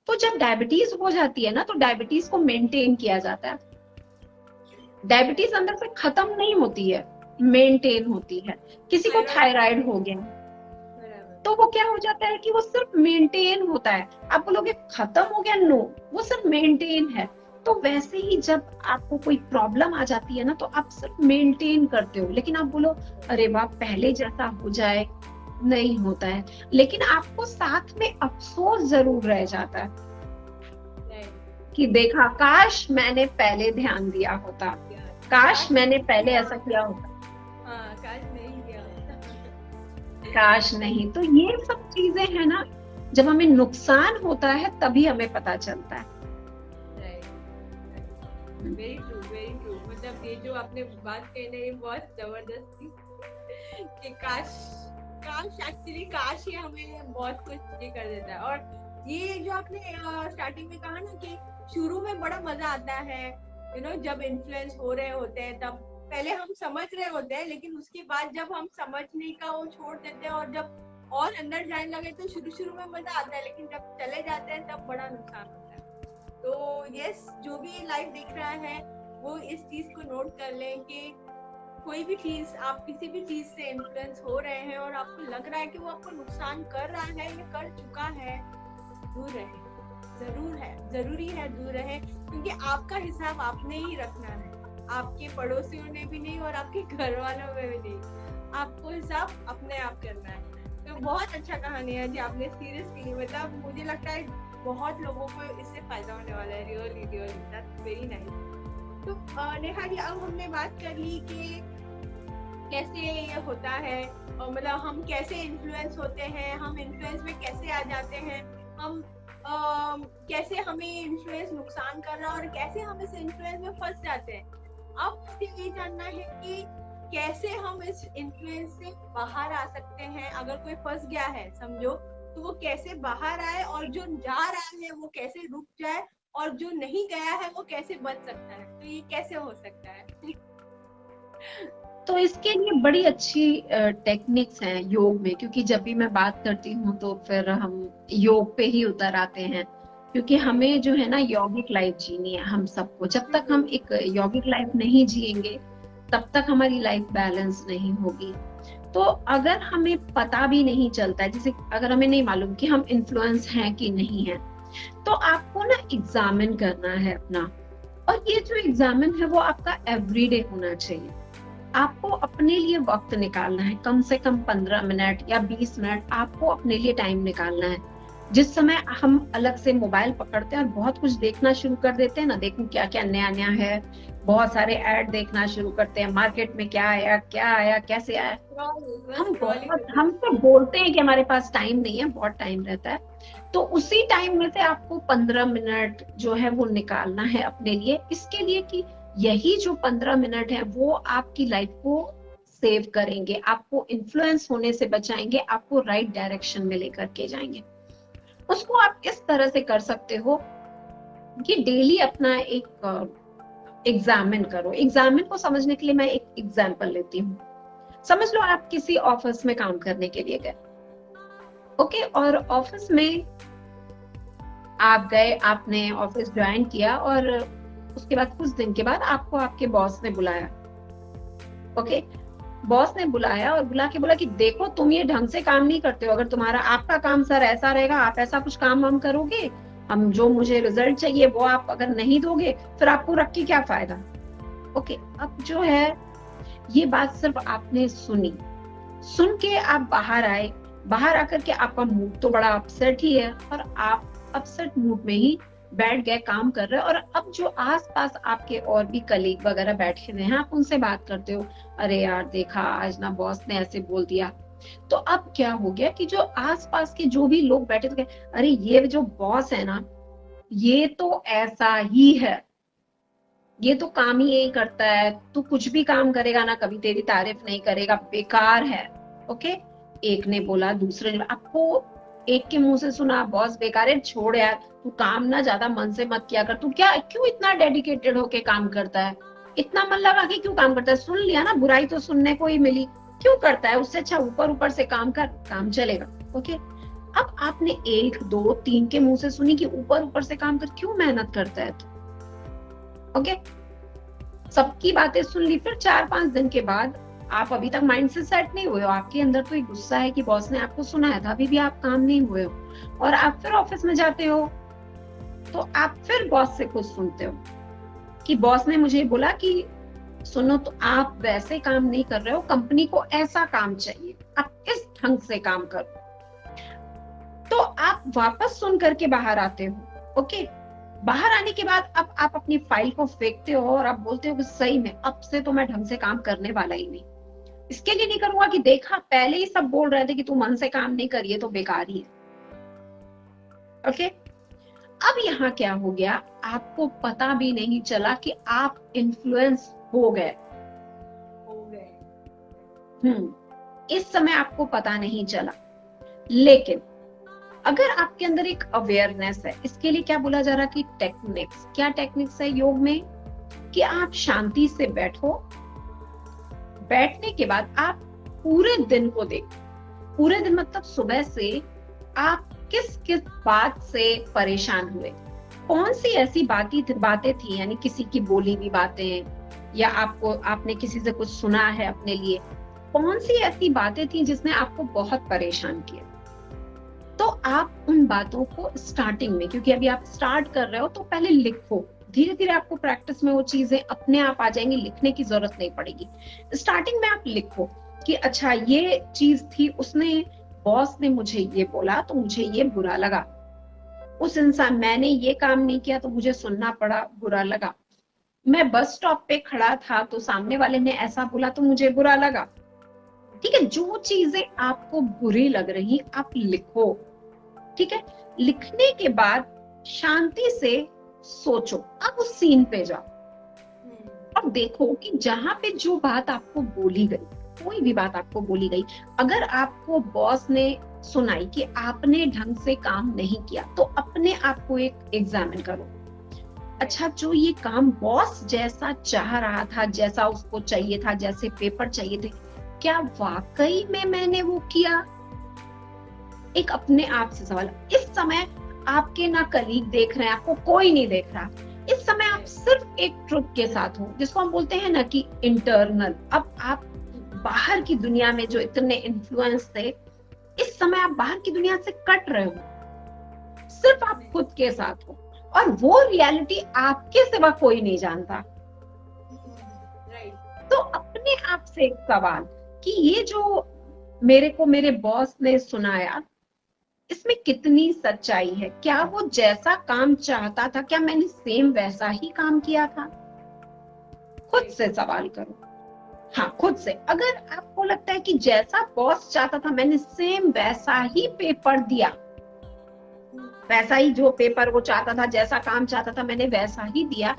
तो जब डायबिटीज हो जाती है ना, तो डायबिटीज को मेंटेन किया जाता है। डायबिटीज अंदर से खत्म नहीं होती है, मेंटेन होती है। किसी को थायराइड हो गया तो वो क्या हो जाता है कि वो सिर्फ मेंटेन होता है। आप बोलोगे खत्म हो गया, नो, वो सिर्फ मेंटेन है। तो वैसे ही जब आपको कोई प्रॉब्लम आ जाती है ना, तो आप सिर्फ मेंटेन करते हो, लेकिन आप बोलो अरे वाह पहले जैसा हो जाए, नहीं होता है। लेकिन आपको साथ में अफसोस जरूर रह जाता है कि देखा काश मैंने पहले ध्यान दिया होता, काश मैंने पहले ऐसा किया होता, काश नहीं किया होता, काश नहीं। तो ये सब चीजें हैं ना, जब हमें नुकसान होता है तभी हमें पता चलता है। Very true, very true. मतलब ये जो आपने बात कही ना, ये बहुत जबरदस्त थी कि काश एक्चुअली काश ये हमें बहुत कुछ ये कर देता है। और ये जो आपने स्टार्टिंग में कहा ना कि शुरू में बड़ा मजा आता है, जब इन्फ्लुएंस हो रहे होते हैं, तब पहले हम समझ रहे होते हैं, लेकिन उसके बाद जब हम समझने का वो छोड़ देते हैं और जब और अंदर जाने लगे तो शुरू में मजा आता है, लेकिन जब चले जाते हैं तब बड़ा नुकसान होता है। तो यस, जो भी लाइफ देख रहा है वो इस चीज को नोट कर लें कि कोई भी चीज, आप किसी भी चीज से इन्फ्लुएंस हो रहे हैं और आपको लग रहा है कि वो आपको नुकसान कर रहा है या कर चुका है, दूर रहे, जरूरी है दूर रहे, क्योंकि आपका हिसाब आपने ही रखना है। आपके पड़ोसियों ने भी नहीं और आपके घर वालों में भी नहीं। आपको हिसाब अपने आप करना है। तो बहुत अच्छा कहानी है जी आपने, सीरियसली मतलब मुझे लगता है बहुत लोगों को इससे फायदा होने वाला है। Really that's very nice. तो नेहा जी, अब हमने बात कर ली कि कैसे ये होता है और मतलब हम कैसे इन्फ्लुएंस होते हैं, हम इन्फ्लुएंस में कैसे आ जाते हैं, हम कैसे हमें इन्फ्लुएंस नुकसान कर रहा है और कैसे हम इस इन्फ्लुएंस में फंस जाते हैं। अब मुझे ये जानना है कि कैसे हम इस इन्फ्लुएंस से बाहर आ सकते हैं। अगर कोई फंस गया है समझो, तो वो कैसे बाहर आए, और जो जा रहा है वो कैसे रुक जाए, और जो नहीं गया है वो कैसे बच सकता है। तो ये कैसे हो सकता है? तो इसके लिए बड़ी अच्छी टेक्निक्स हैं योग में, क्योंकि जब भी मैं बात करती हूँ तो फिर हम योग पे ही उतर आते हैं, क्योंकि हमें जो है ना यौगिक लाइफ जीनी है हम सबको। जब तक हम एक यौगिक लाइफ नहीं जिएंगे तब तक हमारी लाइफ बैलेंस नहीं होगी। तो अगर हमें पता भी नहीं चलता है, जैसे अगर हमें नहीं मालूम कि हम इन्फ्लुएंस हैं कि नहीं है, तो आपको ना एग्जामिन करना है अपना। और ये जो एग्जामिन है वो आपका एवरीडे होना चाहिए। आपको अपने लिए वक्त निकालना है, कम से कम 15 मिनट या 20 मिनट आपको अपने लिए टाइम निकालना है। जिस समय हम अलग से मोबाइल पकड़ते हैं और बहुत कुछ देखना शुरू कर देते हैं ना, देखो क्या क्या नया नया है, बहुत सारे ऐड देखना शुरू करते हैं, मार्केट में क्या आया कैसे आया। हम तो बोलते हैं कि हमारे पास टाइम नहीं है, बहुत टाइम रहता है। तो उसी टाइम में से आपको 15 मिनट जो है वो निकालना है अपने लिए, इसके लिए कि यही जो 15 मिनट है वो आपकी लाइफ को सेव करेंगे, आपको इन्फ्लुएंस होने से बचाएंगे, आपको राइट डायरेक्शन में लेकर के जाएंगे। उसको आप इस तरह से कर सकते हो कि डेली अपना एक एग्जामिन करो। एग्जामिन को समझने के लिए मैं एक एग्जाम्पल लेती हूँ। समझ लो आप किसी ऑफिस में काम करने के लिए गए, ओके, और ऑफिस में आप गए, आपने ऑफिस ज्वाइन किया और उसके बाद कुछ दिन के बाद आपको आपके बॉस ने बुलाया। ओके, बॉस ने बुलाया और बुला के बोला कि देखो तुम ये ढंग से काम नहीं करते हो, अगर तुम्हारा आपका काम सर ऐसा रहेगा, आप ऐसा कुछ काम हम करोगे, हम जो मुझे रिजल्ट चाहिए वो आप अगर नहीं दोगे फिर आपको रख के क्या फायदा। ओके, अब जो है ये बात सिर्फ आपने सुनी, सुन के आप बाहर आए, बाहर आकर के आपका मूड तो बड़ा अपसेट ही है और आप अपसेट मूड में ही बैठ गए, काम कर रहे हो। और अब जो आसपास आपके और भी कलीग वगैरह बैठे हुए हैं, आप उनसे बात करते हो, अरे यार देखा आज ना बॉस ने ऐसे बोल दिया। तो अब क्या हो गया कि जो आसपास के जो भी लोग बैठे थे, अरे ये जो बॉस है ना ये तो ऐसा ही है, ये तो काम ही यही करता है, तू कुछ भी काम करेगा ना कभी तेरी तारीफ नहीं करेगा, बेकार है। ओके, एक ने बोला, दूसरे ने, आपको एक के मुंह से सुना बॉस बेकार है, छोड़ यार तू काम ना ज्यादा मन से मत किया कर, तू क्यों इतना डेडिकेटेड होके काम करता है, इतना मन लगा के क्यों काम करता है, सुन लिया ना, बुराई तो सुनने को ही मिली, क्यों करता है, उससे अच्छा ऊपर से काम कर, काम चलेगा। ओके, अब आपने 1, 2, 3 के मुंह से सुनी कि ऊपर से काम कर, क्यों मेहनत करता है तू। ओके, सबकी बातें सुन ली। फिर 4-5 दिन के बाद आप अभी तक माइंड से सेट नहीं हुए हो, आपके अंदर तो एक गुस्सा है कि बॉस ने आपको सुनाया था, अभी भी आप काम नहीं हुए हो, और आप फिर ऑफिस में जाते हो तो आप फिर बॉस से कुछ सुनते हो कि बॉस ने मुझे बोला कि सुनो तो आप वैसे काम नहीं कर रहे हो, कंपनी को ऐसा काम चाहिए, आप इस ढंग से काम करो। तो आप वापस सुन करके बाहर आते हो। ओके, बाहर आने के बाद अब आप अपनी फाइल को फेंकते हो और आप बोलते हो कि सही में अब से तो मैं ढंग से काम करने वाला ही नहीं, इसके लिए नहीं करूंगा कि देखा पहले ही सब बोल रहे थे कि तू मन से काम नहीं करिए तो बेकार ही है। ओके, अब यहाँ क्या हो गया, आपको पता भी नहीं चला कि आप इन्फ्लुएंस हो गए। इस समय आपको पता नहीं चला। लेकिन अगर आपके अंदर एक अवेयरनेस है, इसके लिए क्या बोला जा रहा है कि टेक्निक्स, क्या टेक्निक्स है योग में, कि आप शांति से बैठो, बैठने के बाद आप पूरे दिन को देखो, पूरे दिन मतलब सुबह से आप किस किस बात से परेशान हुए, कौन सी ऐसी बातें थी, यानी किसी की बोली हुई बातें या आपने किसी से कुछ सुना है अपने लिए, कौन सी ऐसी बातें थी जिसने आपको बहुत परेशान किया। तो आप उन बातों को स्टार्टिंग में, क्योंकि अभी आप स्टार्ट कर रहे हो, तो पहले लिखो धीरे धीरे आपको प्रैक्टिस में वो चीजें अपने आप आ जाएंगी, लिखने की जरूरत नहीं पड़ेगी। स्टार्टिंग में आप लिखो कि अच्छा ये चीज थी, उसने बॉस ने मुझे ये बोला तो मुझे ये बुरा लगा, उस इंसान, मैंने ये काम नहीं किया तो मुझे सुनना पड़ा, बुरा लगा, मैं बस स्टॉप पे खड़ा था तो सामने वाले ने ऐसा बोला तो मुझे बुरा लगा। ठीक है, जो चीजें आपको बुरी लग रही आप लिखो। ठीक है, लिखने के बाद शांति से सोचो, अब उस सीन पे जाओ और देखो कि जहां पे जो बात आपको बोली गई, कोई भी बात आपको बोली गई, अगर आपको बॉस ने सुनाई कि आपने ढंग से काम नहीं किया, तो अपने आप को एक एग्जामिन करो। अच्छा, जो ये काम बॉस जैसा चाह रहा था, जैसा उसको चाहिए था, जैसे पेपर चाहिए थे, क्या वाकई में मैंने वो किया? एक अपने आप से सवाल। इस समय आपके ना कलीग देख रहे हैं, आपको कोई नहीं देख रहा, इस समय आप सिर्फ एक ट्रुथ के साथ हो, जिसको हम बोलते हैं ना कि इंटरनल। अब आप बाहर की दुनिया में जो इतने इन्फ्लुएंस थे, इस समय आप बाहर की दुनिया से कट रहे हो, सिर्फ आप खुद के साथ हो और वो रियलिटी आपके सिवा कोई नहीं जानता। तो अपने आप से एक सवाल कि ये जो मेरे को मेरे बॉस ने सुनाया, इसमें कितनी सच्चाई है? क्या वो जैसा काम चाहता था, क्या मैंने सेम वैसा ही काम किया था? खुद से सवाल करो। हाँ, खुद से। अगर आपको लगता है कि जैसा बॉस चाहता था मैंने सेम वैसा ही पेपर दिया, वैसा ही जो पेपर वो चाहता था, जैसा काम चाहता था मैंने वैसा ही दिया,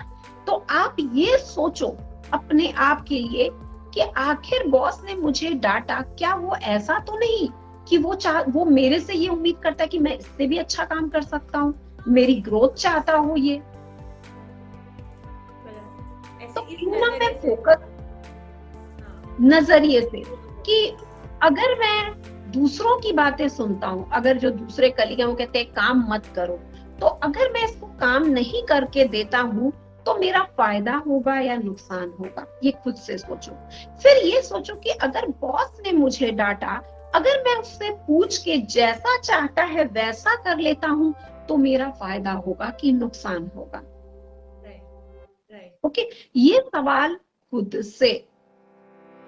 तो आप ये सोचो अपने आप के लिए कि आखिर बॉस ने मुझे डांटा, क्या वो ऐसा तो नहीं कि वो मेरे से ये उम्मीद करता है कि मैं इससे भी अच्छा काम कर सकता हूँ, मेरी ग्रोथ चाहता हूँ ये। तो क्यों ना मैं फोकस नजरिए से कि अगर मैं दूसरों की बातें सुनता हूँ, अगर जो दूसरे कलीग हैं वो कहते हैं काम मत करो, तो अगर मैं इसको काम नहीं करके देता हूँ तो मेरा फायदा होगा या नुकसान होगा, ये खुद से सोचो। फिर ये सोचो कि अगर बॉस ने मुझे डांटा, अगर मैं उससे पूछ के जैसा चाहता है वैसा कर लेता हूँ तो मेरा फायदा होगा कि नुकसान होगा। ओके, ये सवाल खुद से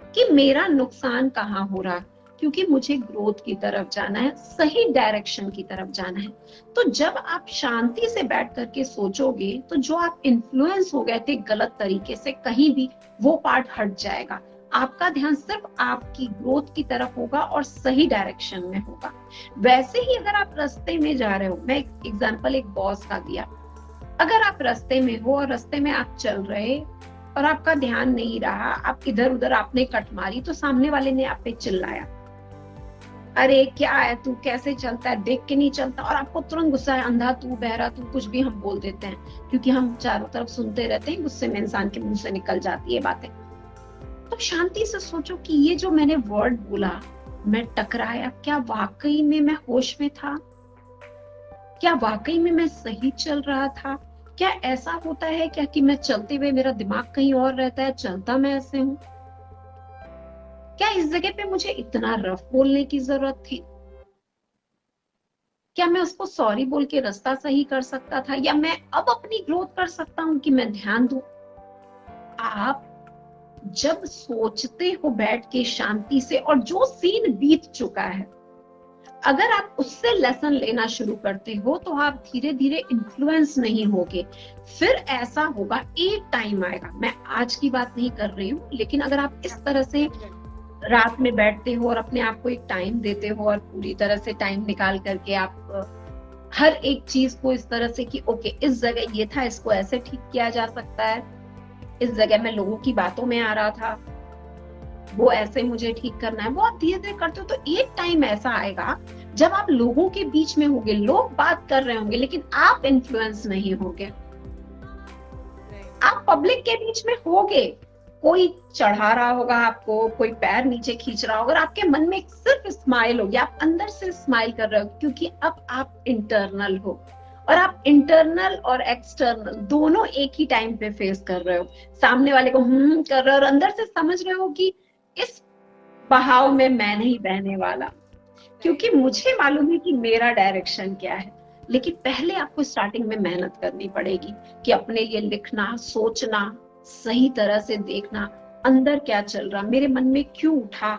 कि मेरा नुकसान कहाँ हो रहा, क्योंकि मुझे ग्रोथ की तरफ जाना है, सही डायरेक्शन की तरफ जाना है। तो जब आप शांति से बैठ करके सोचोगे तो जो आप इन्फ्लुएंस हो गए थे गलत तरीके से कहीं भी, वो पार्ट हट जाएगा। आपका ध्यान सिर्फ आपकी ग्रोथ की तरफ होगा और सही डायरेक्शन में होगा। वैसे ही अगर आप रास्ते में जा रहे हो, मैं एग्जांपल एक बॉस का दिया, अगर आप रास्ते में हो और रास्ते में आप चल रहे और आपका ध्यान नहीं रहा, आप इधर उधर आपने कट मारी, तो सामने वाले ने आप पे चिल्लाया, अरे क्या है तू, कैसे चलता है, देख के नहीं चलता, और आपको तुरंत गुस्सा है, अंधा तू, बहरा तू, कुछ भी हम बोल देते हैं क्योंकि हम चारों तरफ सुनते रहते हैं, गुस्से में इंसान के मुंह से निकल जाती है बातें। तो शांति से सोचो कि ये जो मैंने वर्ड बोला, मैं टकराया, क्या वाकई में मैं होश में था? क्या वाकई में मैं सही चल रहा था? क्या ऐसा होता है क्या कि मैं चलते हुए मेरा दिमाग कहीं और रहता है, चलता मैं ऐसे हूं? क्या इस जगह पे मुझे इतना रफ बोलने की जरूरत थी? क्या मैं उसको सॉरी बोल के रास्ता सही कर सकता था, या मैं अब अपनी ग्रोथ कर सकता हूं कि मैं ध्यान दूं? आप जब सोचते हो बैठ के शांति से, और जो सीन बीत चुका है अगर आप उससे लेसन लेना शुरू करते हो तो आप धीरे धीरे इन्फ्लुएंस नहीं होगे। फिर ऐसा होगा, एक टाइम आएगा, मैं आज की बात नहीं कर रही हूँ, लेकिन अगर आप इस तरह से रात में बैठते हो और अपने आप को एक टाइम देते हो और पूरी तरह से टाइम निकाल करके आप हर एक चीज को इस तरह से कि ओके इस जगह ये था, इसको ऐसे ठीक किया जा सकता है, इस जगह मैं लोगों की बातों में आ रहा था, वो ऐसे मुझे ठीक करना है, वो आप धीरे धीरे करते हो तो एक टाइम ऐसा आएगा जब आप लोगों के बीच में होंगे, लोग बात कर रहे होंगे लेकिन आप इन्फ्लुएंस नहीं होगे। आप पब्लिक के बीच में होगे, कोई चढ़ा रहा होगा आपको, कोई पैर नीचे खींच रहा होगा, आपके मन में सिर्फ स्माइल होगी, आप अंदर से स्माइल कर रहे हो क्योंकि अब आप इंटरनल हो, और आप इंटरनल और एक्सटर्नल दोनों एक ही टाइम पे फेस कर रहे हो। सामने वाले को कर रहे हो और अंदर से समझ रहे हो कि इस बहाव में मैं नहीं बहने वाला, क्योंकि मुझे मालूम है कि मेरा डायरेक्शन क्या है। लेकिन पहले आपको स्टार्टिंग में मेहनत करनी पड़ेगी कि अपने लिए लिखना, सोचना, सही तरह से देखना अंदर क्या चल रहा, मेरे मन में क्यों उठा,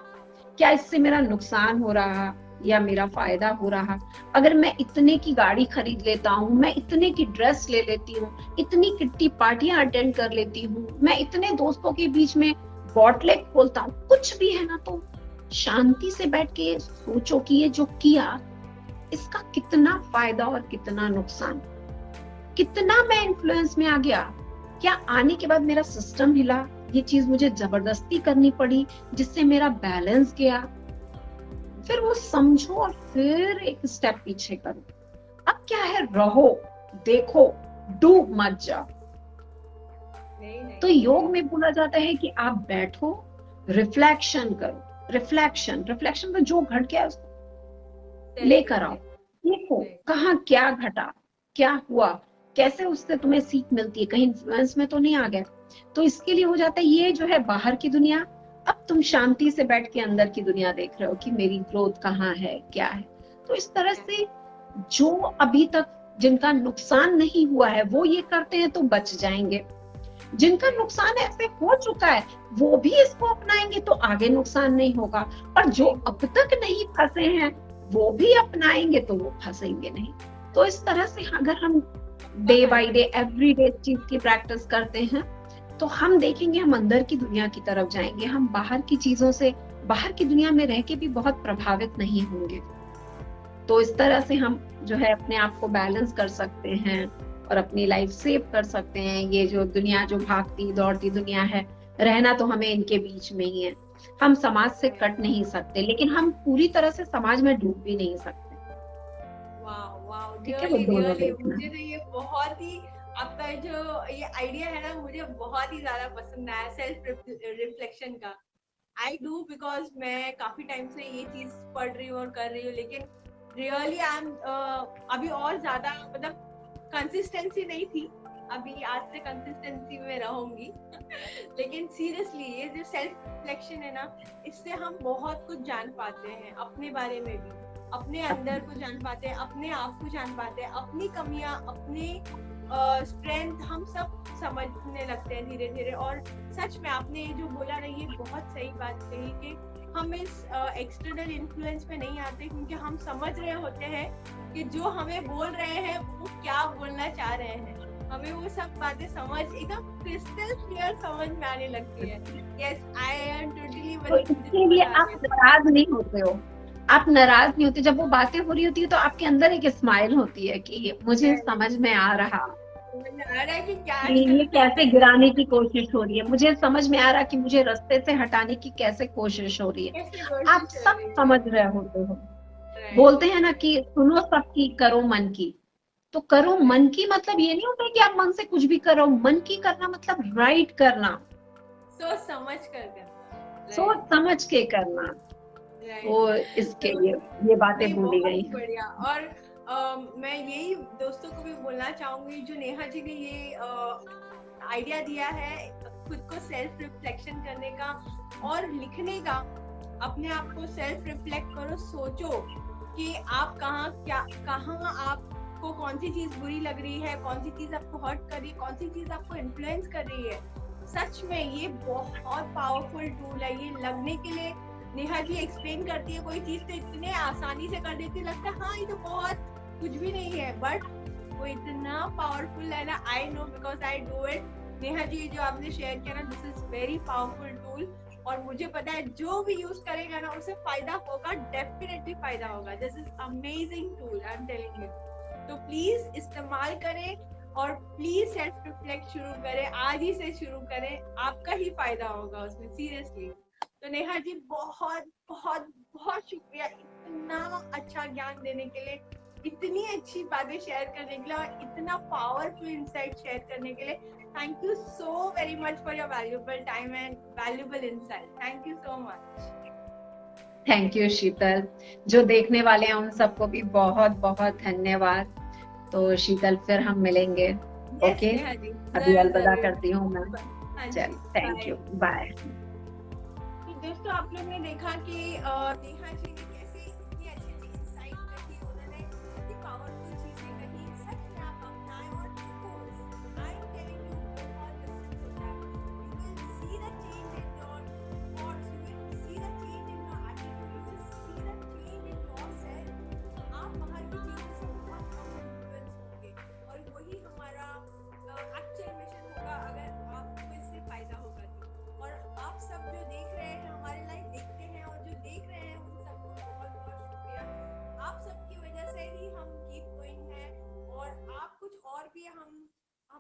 क्या इससे मेरा नुकसान हो रहा या मेरा फायदा हो रहा। अगर मैं इतने की गाड़ी खरीद लेता हूँ, मैं इतने की ड्रेस ले लेती हूँ, इतनी किट्टी पार्टियां अटेंड कर लेती हूँ, मैं इतने दोस्तों के बीच में बॉटले खोलता हूँ, कुछ भी है ना, तो शांति से बैठ के सोचो कि ये जो किया इसका कितना फायदा और कितना नुकसान, कितना मैं इन्फ्लुएंस में आ गया, क्या आने के बाद मेरा सिस्टम हिला, ये चीज मुझे जबरदस्ती करनी पड़ी जिससे मेरा बैलेंस गया। फिर वो समझो और फिर एक स्टेप पीछे करो। अब क्या है, रहो, देखो, डूब मत जाओ। तो योग में बोला जाता है कि आप बैठो, रिफ्लेक्शन करो। रिफ्लेक्शन तो जो घट गया उसको लेकर आओ, देखो कहाँ क्या घटा, क्या हुआ, कैसे उससे तुम्हें सीख मिलती है, कहीं इन्फ्लुएंस में तो नहीं आ गया। तो इसके लिए हो जाता है, ये जो है बाहर की दुनिया, अब तुम शांति से बैठ के अंदर की दुनिया देख रहे हो कि मेरी ग्रोथ कहाँ है, क्या है। तो इस तरह से जो अभी तक जिनका नुकसान नहीं हुआ है वो ये करते हैं तो बच जाएंगे, जिनका नुकसान ऐसे हो चुका है वो भी इसको अपनाएंगे तो आगे नुकसान नहीं होगा, और जो अब तक नहीं फंसे हैं वो भी अपनाएंगे तो वो फंसेंगे नहीं। तो इस तरह से अगर हम day by day, every day चीज की प्रैक्टिस करते हैं तो हम देखेंगे हम अंदर की दुनिया की तरफ जाएंगे, हम बाहर की चीजों से, बाहर की दुनिया में रह के भी बहुत प्रभावित नहीं होंगे। तो इस तरह से हम जो है अपने आप को बैलेंस कर सकते हैं और अपनी लाइफ सेव कर सकते हैं। ये जो दुनिया, जो भागती दौड़ती दुनिया है, रहना तो हमें इनके बीच में ही है। हम समाज से कट नहीं सकते, लेकिन हम पूरी तरह से समाज में डूब भी नहीं सकते। ठीक है, वो दोनों देखना। मुझे तो ये बहुत ही, आपका जो ये आइडिया है ना, मुझे बहुत ही ज्यादा पसंद आया, सेल्फ रिफ्लेक्शन का। आई डू, बिकॉज मैं काफी टाइम से ये चीज पढ़ रही हूँ और कर रही हूँ, लेकिन रियली आई एम अभी और ज्यादा, मतलब कंसिस्टेंसी नहीं थी, अभी आज से कंसिस्टेंसी में रहूंगी। लेकिन सीरियसली ये जो सेल्फ रिफ्लेक्शन है ना, इससे हम बहुत कुछ जान पाते हैं अपने बारे में भी, अपने अंदर को जान पाते हैं, अपने आप को जान पाते हैं, अपनी कमियां, अपनी स्ट्रेंथ हम सब समझने लगते हैं धीरे धीरे। और सच में आपने ये जो बोला ना, ये बहुत सही बात कही कि हम इस एक्सटर्नल इन्फ्लुएंस में नहीं आते, क्योंकि हम समझ रहे होते हैं कि जो हमें बोल रहे हैं वो क्या बोलना चाह रहे हैं। हमें वो सब बातें समझ एकदम क्रिस्टल क्लियर समझ में आने लगती है। Yes, I am totally. इसलिए आप नाराज नहीं होते हो, आप नाराज नहीं होते। जब वो बातें हो रही होती है तो आपके अंदर एक स्माइल होती है कि मुझे समझ में आ रहा है कि क्या ये कैसे गिराने की कोशिश हो रही है, मुझे समझ में आ रहा कि मुझे रास्ते से हटाने की कैसे कोशिश हो रही है। आप सब समझ रहे होते हो। बोलते हैं ना कि सुनो सबकी, करो मन की। तो करो मन की मतलब ये नहीं होता कि आप मन से कुछ भी करो, मन की करना मतलब राइट करना, सोच समझ कर करना, सोच समझ के करना। वो इसके लिए ये बातें बोली गई। बढ़िया। और मैं यही दोस्तों को भी बोलना चाहूंगी, जो नेहा जी ने ये आइडिया दिया है खुद को सेल्फ रिफ्लेक्शन करने का और लिखने का, अपने आप को सेल्फ रिफ्लेक्ट करो, सोचो कि आप कहाँ आपको कौन सी चीज बुरी लग रही है, कौन सी चीज आपको हर्ट कर रही है, कौन सी चीज आपको इन्फ्लुएंस कर रही है। सच में ये बहुत पावरफुल टूल है। ये लगने के लिए नेहा जी एक्सप्लेन करती है कोई चीज तो इतने आसानी से कर देती है, लगता है हाँ ये तो बहुत कुछ भी नहीं है, बट वो इतना पावरफुल है ना। I know because I do it. Neha ji जो आपने शेयर किया ना, this is very powerful tool, और मुझे पता है जो भी यूज करेगा ना उसे फायदा होगा, डेफिनेटली फायदा होगा। This is amazing tool, I am telling you. तो प्लीज इस्तेमाल करें और प्लीज सेल्फ रिफ्लेक्ट शुरू करें, आज ही से शुरू करें, आपका ही फायदा होगा उसमें, सीरियसली। तो नेहा जी बहुत बहुत बहुत शुक्रिया इतना अच्छा ज्ञान देने के लिए, इतनी अच्छी बातें शेयर करने के लिए और इतना पावरफुल इंसाइट शेयर करने के लिए। Thank you so very much for your valuable time and valuable insight. Thank you so much. Thank you Sheetal. जो देखने वाले हैं उन सबको भी बहुत बहुत धन्यवाद। तो शीतल फिर हम मिलेंगे। ओके, अभी अलविदा करती हूँ मैं। चल, थैंक यू, बाय। दोस्तों आप लोग ने देखा कि नेहा जी ने कैसे इतनी अच्छी इंसाइट रखी, उन्होंने इतनी पावरफुल चीजें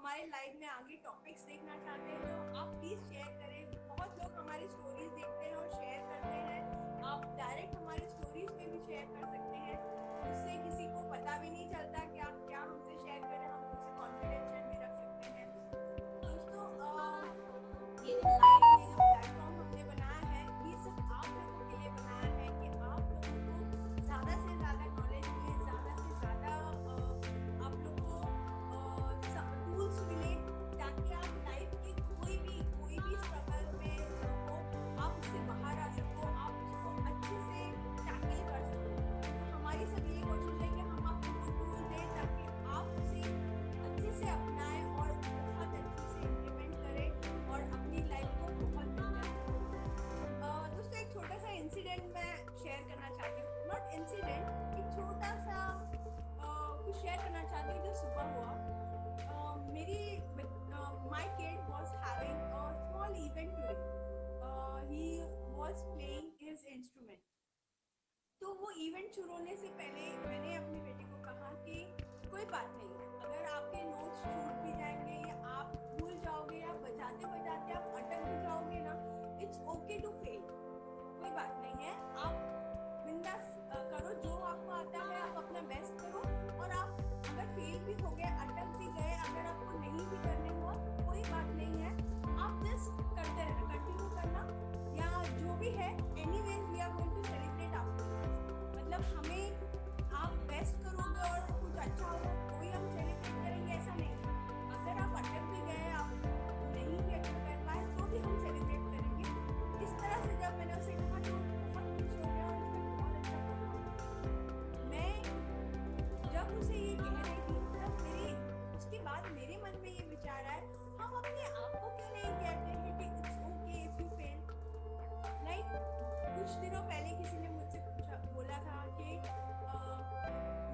हमारे लाइव में आगे टॉपिक्स देखना चाहते हैं तो आप प्लीज शेयर करें। बहुत लोग हमारी स्टोरीज देखते हैं और शेयर करते हैं। आप डायरेक्ट हमारी स्टोरीज पे भी शेयर कर सकते हैं, उससे किसी को पता भी नहीं चलता कि आप क्या हमसे शेयर करें, हम उसे कॉन्फिडेंशियल भी रख सकते हैं। दोस्तों ये लाइव ये जो प्लेटफॉर्म हमने बनाया है ये सिर्फ आप लोगों के लिए बनाया है कि आप लोगों को ज़्यादा से ज़्यादा नॉलेज मिले, ज़्यादा से ज़्यादा आप लोगों को टूल्स मिले, ताकि आप लाइफ के कोई भी स्ट्रगल में हो आप उससे बाहर आ सको, आप उसको अच्छे से टैकल कर सको। तो हमारी सब ये कोशिश है कि हम आपको टूल दें ताकि आप उसे अच्छे से अपनाएं और बहुत अच्छे से इम्प्लीमेंट करें और अपनी लाइफ को बहुत बेहतर करें। दोस्तों एक छोटा सा इंसिडेंट मैं शेयर करना चाहती हूँ, नॉट इंसिडेंट, एक छोटा सा कुछ शेयर करना चाहती हूँ जो सुबह हुआ। मेरी my kid was having a small event today. He was playing his instrument. तो वो इवेंट शुरू होने से पहले मैंने अपनी बेटी को कहा कि कोई बात नहीं, अगर आपके नोट्स छूट भी जाएंगे या आप भूल जाओगे या बजाते बजाते आप अटक भी जाओगे ना, इट्स ओके टू फेल, कोई बात नहीं है। आप बिंदास करो, जो आपको आता है आप अपना बेस्ट करो, और आप अगर फेल भी हो गए, अटक भी गए, अगर आपको नहीं भी करने हुआ कोई बात नहीं है, आप जस्ट करते रहना, कंटिन्यू करना, या जो भी है anyways we are going to celebrate after. मतलब हमें आप बेस्ट करोगे और कुछ अच्छा होगा तो ही हम सेलिब्रेट करेंगे, ऐसा नहीं। अगर आप अटक भी गए, आप नहीं भी अच्छा कर पाए तो भी हम सेलिब्रेट करेंगे। इस तरह से जब मैंने उसे कहा तो बहुत खुश हो गया और उसने बहुत अच्छा परफॉर्म। मैं जब उसे ये कह रही थी तब उसके बाद मेरे मन में ये विचार आया, हम अपने आप को क्यों नहीं कहते हैं कि it's okay if you fail. Like कुछ दिनों पहले किसी ने मुझसे बोला था कि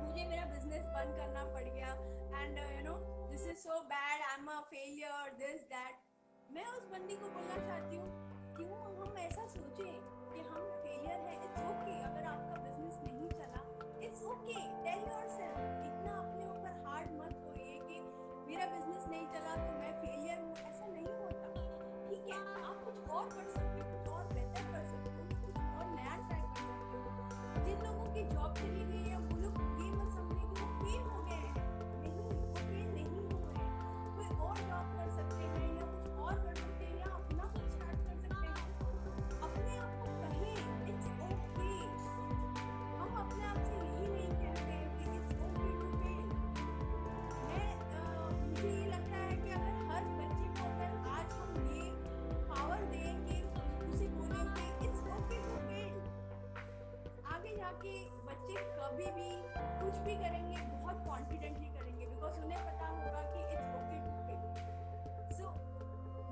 मुझे मेरा बिजनेस बंद करना पड़ गया and you know this is so bad, I am a failure, this that. मैं उस बंदी को बोलना चाहती हूँ, क्यों हम ऐसा सोचें कि हम फेलियर है। इट्स ओके अगर आपका बिजनेस नहीं चला, इट्स ओके, टेल योरसेल्फ, इतना अपने ऊपर हार्ड मत होइए कि मेरा बिजनेस नहीं चला तो मैं फेलियर हूँ, ऐसा नहीं होता। ठीक है, आप कुछ और कर सकते हो, कुछ और बेहतर कर सकते हो, कुछ और नया ट्राई कर सकते हो। जिन लोगों की जॉब चली गई है वो लोग ये मत समझे कि वो फेल हो गए हैं, नहीं, वो फेल नहीं हुए हैं। कोई और जॉब कर सकते हैं या कुछ और कर सकते हैं या अपना कुछ स्टार्ट कर सकते हैं। अपने आप को कहें इट्स ओके। हम अपने आप से यही नहीं कहते कि इट्स ओके टू फेल। मुझे ये लगता है कि अगर हर बच्चे को अगर आज हम ये पावर दें कि उसे बोलें कि इट्स ओके टू फेल, आगे जाके बच्चे कभी भी कुछ भी करेंगे बहुत कॉन्फिडेंटली करेंगे, बिकॉज उन्हें पता होगा कि इट्स ओके टू फेल। सो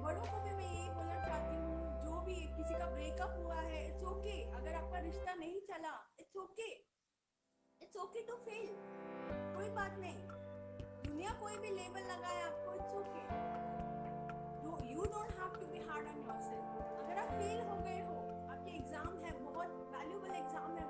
बड़ों को भी मैं यही बोलना चाहती हूँ, जो भी किसी का ब्रेकअप हुआ है, इट्स ओके। अगर आपका रिश्ता नहीं चला, it's okay, it's okay to fail, कोई बात नहीं। दुनिया कोई भी लेबल लगाए आपको, it's okay. You don't have to be hard on yourself. अगर आप फेल हो गए हो, आपके एग्जाम है, बहुत वैल्यूएबल एग्जाम है,